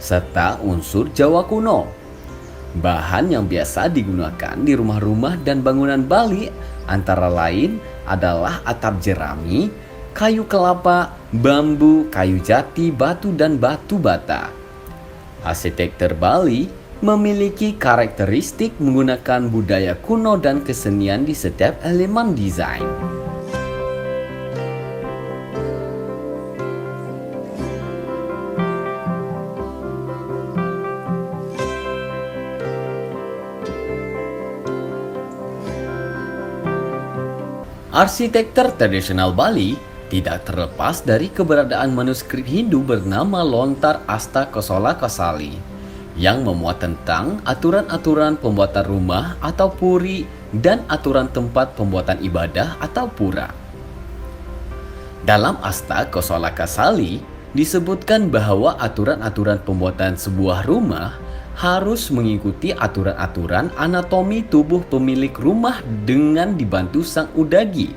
serta unsur Jawa kuno. Bahan yang biasa digunakan di rumah-rumah dan bangunan Bali antara lain adalah atap jerami, kayu kelapa, bambu, kayu jati, batu, dan batu bata. Arsitektur Bali memiliki karakteristik menggunakan budaya kuno dan kesenian di setiap elemen desain. Arsitektur tradisional Bali tidak terlepas dari keberadaan manuskrip Hindu bernama Lontar Asta Kosola Kosali yang memuat tentang aturan-aturan pembuatan rumah atau puri dan aturan tempat pembuatan ibadah atau pura. Dalam Asta Kosola Kosali disebutkan bahwa aturan-aturan pembuatan sebuah rumah harus mengikuti aturan-aturan anatomi tubuh pemilik rumah dengan dibantu sang udagi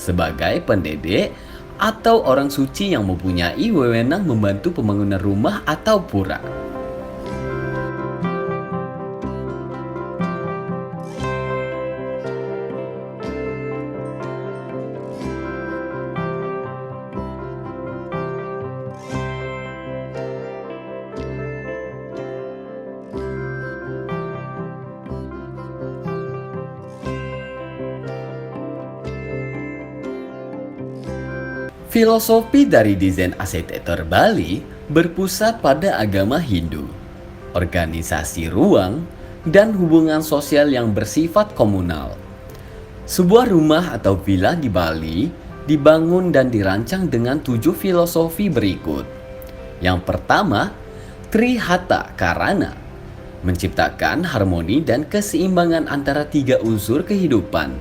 sebagai pendedek atau orang suci yang mempunyai wewenang membantu pembangunan rumah atau pura. Filosofi dari desain arsitektur Bali berpusat pada agama Hindu, organisasi ruang, dan hubungan sosial yang bersifat komunal. Sebuah rumah atau villa di Bali dibangun dan dirancang dengan 7 filosofi berikut. Yang pertama, Trihata Karana, menciptakan harmoni dan keseimbangan antara 3 unsur kehidupan,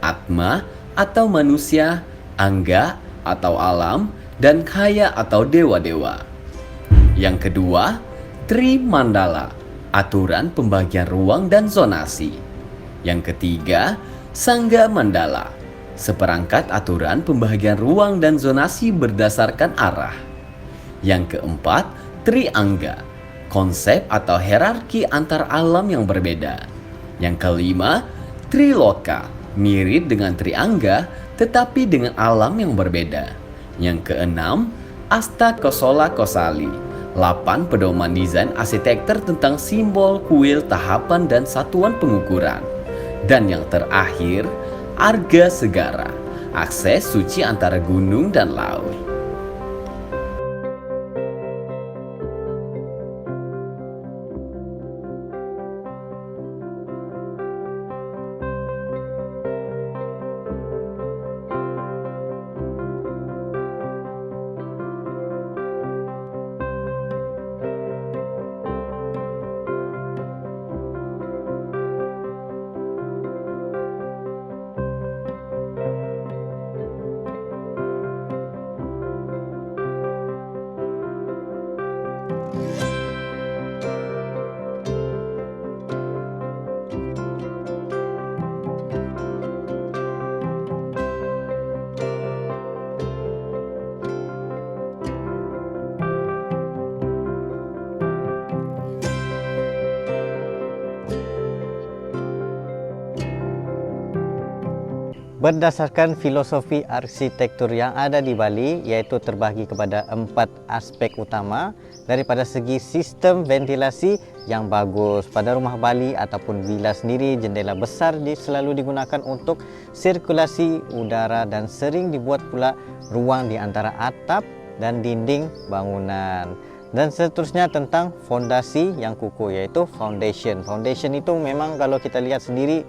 Atma atau manusia, Angga atau alam, dan Kaya atau dewa-dewa. Yang kedua, Tri Mandala, aturan pembagian ruang dan zonasi. Yang ketiga, Sangga Mandala, seperangkat aturan pembagian ruang dan zonasi berdasarkan arah. Yang keempat, Tri Angga, konsep atau hierarki antar alam yang berbeda. Yang kelima, Triloka, mirip dengan Tri Angga tetapi dengan alam yang berbeda. Yang keenam, Asta Kosola Kosali, 8 pedoman desain arsitektur tentang simbol, kuil, tahapan, dan satuan pengukuran. Dan yang terakhir, Arga Segara, akses suci antara gunung dan laut. Berdasarkan filosofi arsitektur yang ada di Bali, yaitu terbagi kepada 4 aspek utama. Daripada segi sistem ventilasi yang bagus pada rumah Bali ataupun villa sendiri, jendela besar selalu digunakan untuk sirkulasi udara dan sering dibuat pula ruang di antara atap dan dinding bangunan. Dan seterusnya tentang fondasi yang kukuh, yaitu foundation. Foundation itu memang kalau kita lihat sendiri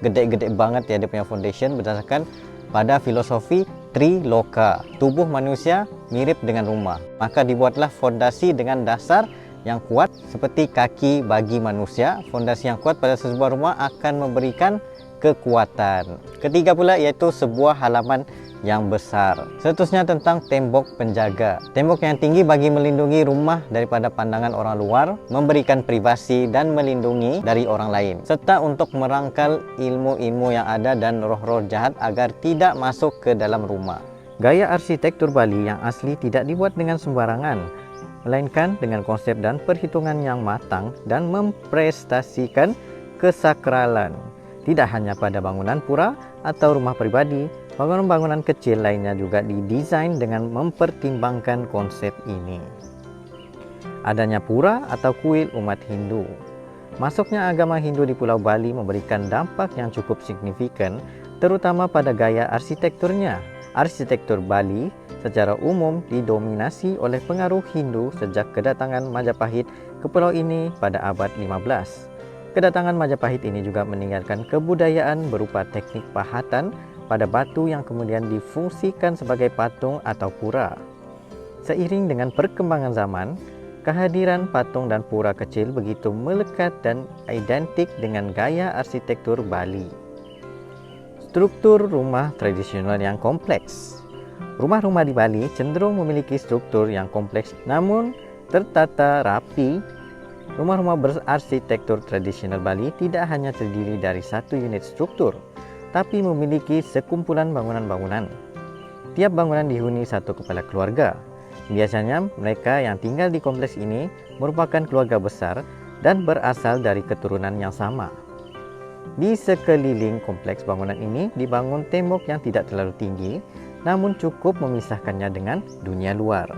gede-gede banget ya dia punya foundation, berdasarkan pada filosofi Triloka. Tubuh manusia mirip dengan rumah, maka dibuatlah fondasi dengan dasar yang kuat seperti kaki bagi manusia. Fondasi yang kuat pada sebuah rumah akan memberikan kekuatan. Ketiga pula yaitu sebuah halaman yang besar. Seterusnya tentang tembok penjaga. Tembok yang tinggi bagi melindungi rumah daripada pandangan orang luar, memberikan privasi dan melindungi dari orang lain, serta untuk merangkal ilmu-ilmu yang ada dan roh-roh jahat agar tidak masuk ke dalam rumah. Gaya arsitektur Bali yang asli tidak dibuat dengan sembarangan, melainkan dengan konsep dan perhitungan yang matang dan memprestasikan kesakralan. Tidak hanya pada bangunan pura atau rumah pribadi, bangunan-bangunan kecil lainnya juga didesain dengan mempertimbangkan konsep ini. Adanya pura atau kuil umat Hindu. Masuknya agama Hindu di Pulau Bali memberikan dampak yang cukup signifikan, terutama pada gaya arsitekturnya. Arsitektur Bali secara umum didominasi oleh pengaruh Hindu sejak kedatangan Majapahit ke pulau ini pada abad 15. Kedatangan Majapahit ini juga meninggalkan kebudayaan berupa teknik pahatan pada batu yang kemudian difungsikan sebagai patung atau pura. Seiring dengan perkembangan zaman, kehadiran patung dan pura kecil begitu melekat dan identik dengan gaya arsitektur Bali. Struktur rumah tradisional yang kompleks. Rumah-rumah di Bali cenderung memiliki struktur yang kompleks namun tertata rapi. Rumah-rumah berarsitektur tradisional Bali tidak hanya terdiri dari satu unit struktur, tapi memiliki sekumpulan bangunan-bangunan. Tiap bangunan dihuni satu kepala keluarga. Biasanya mereka yang tinggal di kompleks ini merupakan keluarga besar dan berasal dari keturunan yang sama. Di sekeliling kompleks bangunan ini dibangun tembok yang tidak terlalu tinggi, namun cukup memisahkannya dengan dunia luar.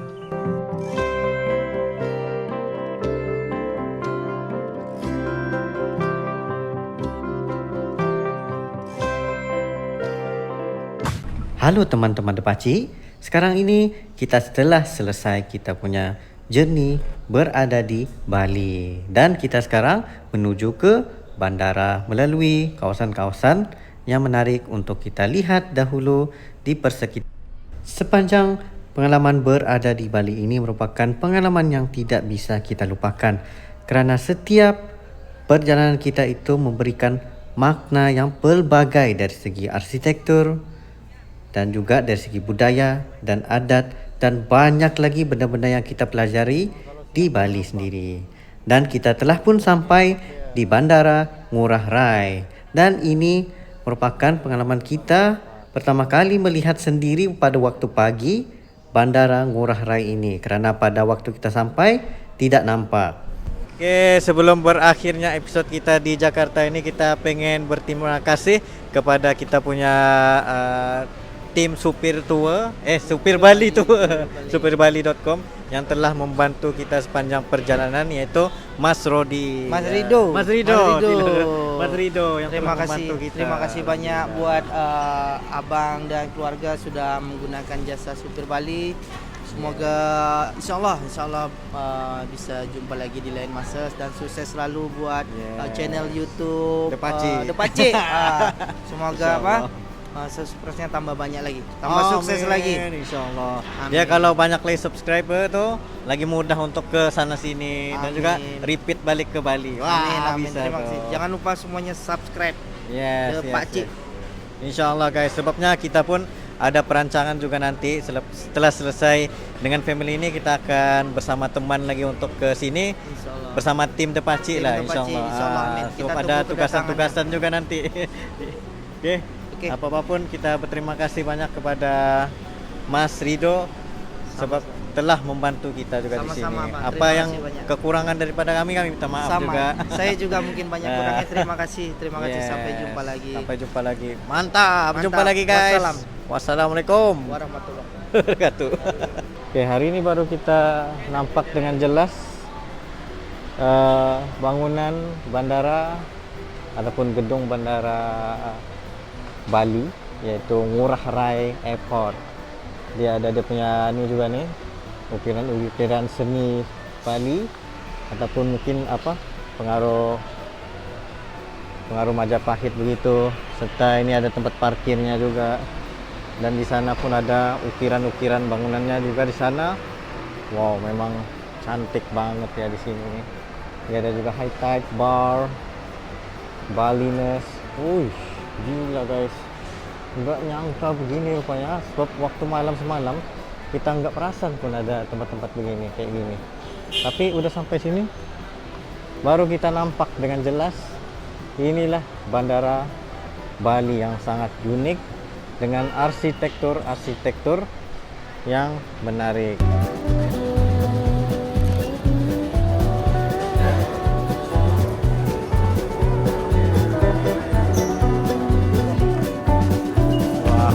Halo teman-teman Depaci, sekarang ini kita setelah selesai kita punya journey berada di Bali dan kita sekarang menuju ke bandara melalui kawasan-kawasan yang menarik untuk kita lihat dahulu di persekitaran. Sepanjang pengalaman berada di Bali ini merupakan pengalaman yang tidak bisa kita lupakan kerana setiap perjalanan kita itu memberikan makna yang pelbagai dari segi arsitektur dan juga dari segi budaya dan adat dan banyak lagi benda-benda yang kita pelajari di Bali sendiri. Dan kita telah pun sampai di Bandara Ngurah Rai dan ini merupakan pengalaman kita pertama kali melihat sendiri pada waktu pagi Bandara Ngurah Rai ini kerana pada waktu kita sampai tidak nampak. Oke, sebelum berakhirnya episod kita di Jakarta ini kita pengen berterima kasih kepada kita punya tim supir tour, supir Bali tour, supir-bali.com yang telah membantu kita sepanjang perjalanan, yaitu Mas Rodi. Mas Rido. Mas Rido yang terima telah kasih membantu kita. Terima kasih banyak buat abang dan keluarga sudah menggunakan jasa supir Bali. Semoga insyaallah bisa jumpa lagi di lain masa dan sukses selalu buat channel YouTube Depaci. Semoga subscribe-nya tambah banyak lagi, tambah sukses lagi insyaallah. Ya kalau banyak lagi subscriber tuh lagi mudah untuk ke sana sini dan juga repeat balik ke Bali. Wah, amin. bisa Terima kasih. Jangan lupa semuanya subscribe. Yes, Pak Cik. Insyaallah guys, sebabnya kita pun ada perancangan juga nanti setelah selesai dengan family ini kita akan bersama teman lagi untuk ke sini bersama tim Depaci lah insyaallah. So ada tugasan-tugasan juga nanti. Oke. Apa-apapun kita berterima kasih banyak kepada Mas Rido sebab telah membantu kita juga di sini. Sama-sama, Bang. Apa Terima yang kasih banyak. kekurangan daripada kami minta maaf Sama. juga. Saya juga mungkin banyak kurangnya. Terima kasih. Terima kasih. Sampai Yes. jumpa lagi. Sampai jumpa lagi. Mantap. Mantap. Jumpa lagi guys. Wassalam. Wassalamualaikum Warahmatullahi wabarakatuh. Oke, hari ini baru kita nampak dengan jelas bangunan bandara ataupun gedung bandara Bali, yaitu Ngurah Rai Airport. Dia ada dia punya ini juga nih, ukiran seni Bali ataupun mungkin apa pengaruh Majapahit begitu, serta ini ada tempat parkirnya juga. Dan di sana pun ada ukiran-ukiran bangunannya juga di sana. Wow, memang cantik banget ya di sini. Ini ada juga high tide bar, Baliness. Gila guys. Nggak nyangka begini rupanya. Sebab waktu malam semalam kita nggak perasan pun ada tempat-tempat begini kayak gini. Tapi udah sampai sini, baru kita nampak dengan jelas. Inilah bandara Bali yang sangat unik, dengan arsitektur yang menarik.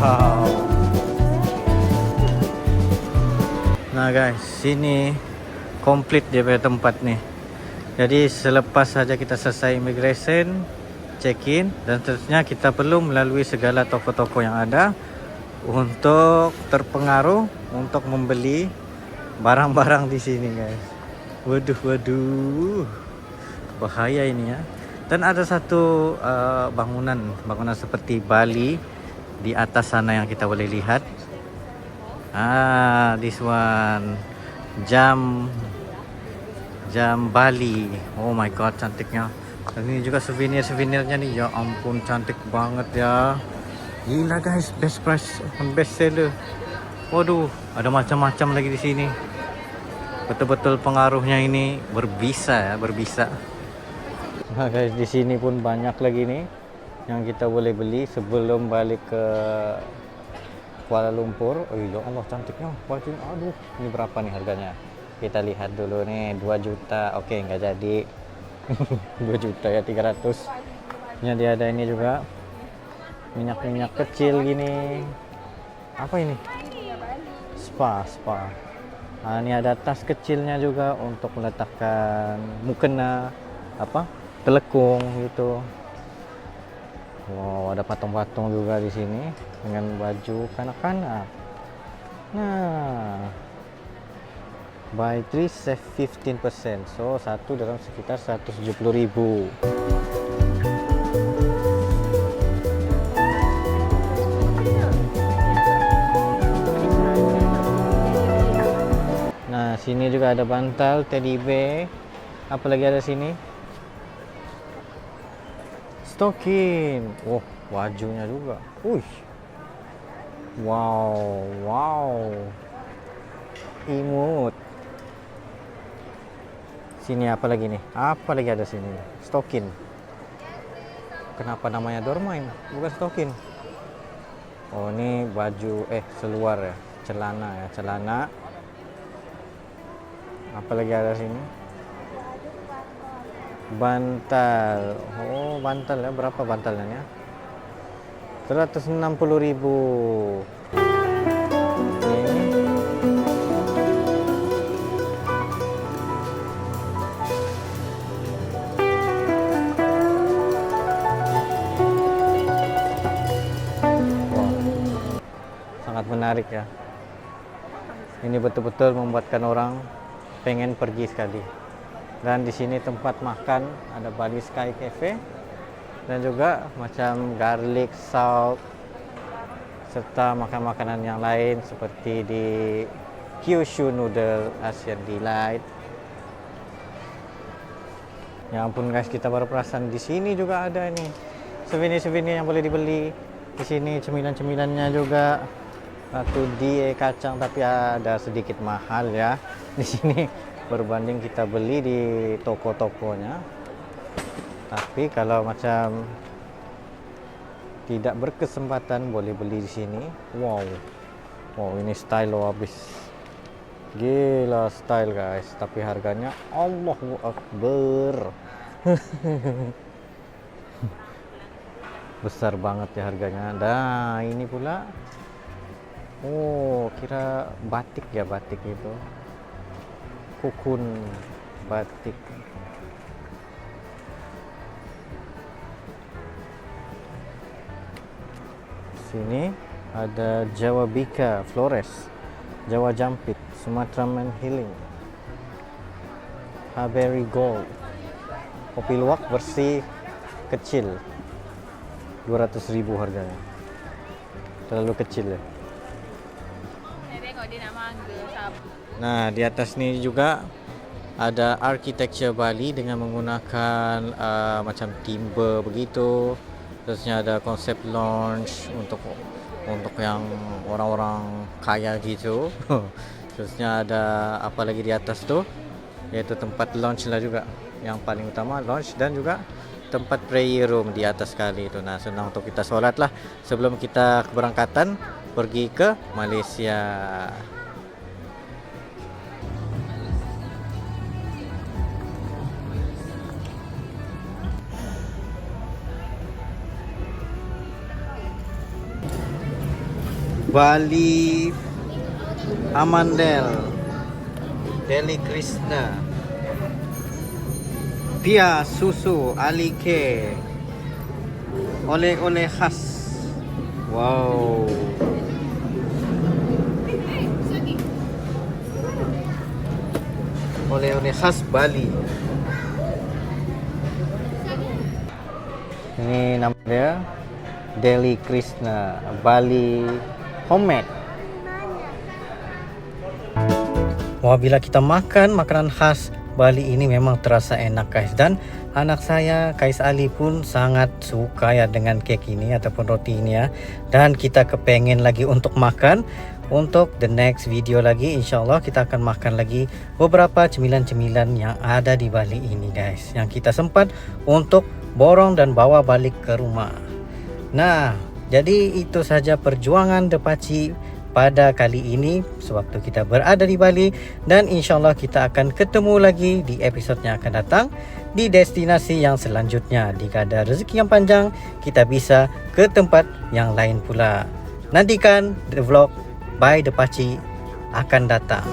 Wow. Nah guys, sini komplit dia punya tempat nih. Jadi selepas saja kita selesai immigration, check-in, dan seterusnya kita perlu melalui segala toko-toko yang ada untuk terpengaruh untuk membeli barang-barang di sini guys. Waduh, bahaya ini ya. Dan ada satu bangunan seperti Bali di atas sana yang kita boleh lihat. This one, jam Bali. Oh my god, cantiknya. Dan ini juga souvenirnya nih, ya ampun cantik banget ya. Gila guys, best price, best seller. Waduh, ada macam-macam lagi di sini. Betul-betul pengaruhnya ini berbisa. Nah guys, di sini pun banyak lagi nih yang kita boleh beli sebelum balik ke Kuala Lumpur. Oh ya Allah, cantiknya baju. Aduh, ini berapa nih harganya? Kita lihat dulu nih, 2 juta. Oke, nggak jadi. 2 juta ya, 300. Ini dia ada ini juga, minyak kecil gini. Apa ini? Spa. Nah, ini ada tas kecilnya juga untuk meletakkan mukena, telekung gitu. Wow, ada patung-patung juga di sini dengan baju kanak-kanak. Nah, buy 3 save 15%. So, satu dalam sekitar 170.000. Nah, sini juga ada bantal, teddy bear. Apa lagi ada sini? Stocking. Oh, bajunya juga. Wow. Imut. Sini apa lagi nih? Apa lagi ada sini? Stocking. Kenapa namanya Dormain? Bukan stocking. Oh, ini baju seluar ya, celana. Apa lagi ada sini? Bantal. Oh, bantal ya. Berapa bantalnya? 160.000. Sangat menarik ya. Ini betul-betul membuatkan orang pengen pergi sekali. Dan di sini tempat makan ada Bali Sky Cafe dan juga macam garlic salt serta makanan-makanan yang lain seperti di Kyushu Noodle Asian Delight. Ya ampun guys, kita baru perasan di sini juga ada nih souvenir-souvenir yang boleh dibeli. Di sini cemilan-cemilannya juga. Satu die kacang tapi ada sedikit mahal ya di sini berbanding kita beli di toko-tokonya. Tapi kalau macam tidak berkesempatan boleh beli di sini. Wow, ini stylo habis. Gila style guys, tapi harganya Allahu Akbar. Besar banget ya harganya. Nah ini pula, oh kira batik ya, batik itu kukun batik. Sini ada Jawa Bika Flores, Jawa Jampit, Sumatra Man Healing, Haberry Gold, kopi luwak versi kecil, 200.000 harganya. Terlalu kecil ya. Nah di atas ini juga ada architecture Bali dengan menggunakan macam timber begitu. Terusnya ada konsep lounge untuk yang orang-orang kaya gitu. Terusnya ada apa lagi di atas tuh, yaitu tempat lounge lah juga. Yang paling utama lounge dan juga tempat prayer room di atas sekali itu. Nah senang untuk kita sholat lah sebelum kita keberangkatan pergi ke Malaysia. Bali Amandel, Deli Krishna, Pia susu Alike, oleh-oleh khas. Wow. Oleh-oleh khas Bali. Ini namanya Deli Krishna Bali Homemade. Wah, bila kita makan makanan khas Bali ini memang terasa enak guys. Dan anak saya Kais Ali pun sangat suka ya dengan kek ini ataupun roti ini ya. Dan kita kepengen lagi untuk makan. Untuk the next video lagi insyaallah kita akan makan lagi beberapa cemilan-cemilan yang ada di Bali ini guys, yang kita sempat untuk borong dan bawa balik ke rumah. Nah jadi itu saja perjuangan Depaci pada kali ini sewaktu kita berada di Bali. Dan insyaAllah kita akan ketemu lagi di episode yang akan datang di destinasi yang selanjutnya. Jika ada rezeki yang panjang, kita bisa ke tempat yang lain pula. Nantikan the vlog by Depaci akan datang.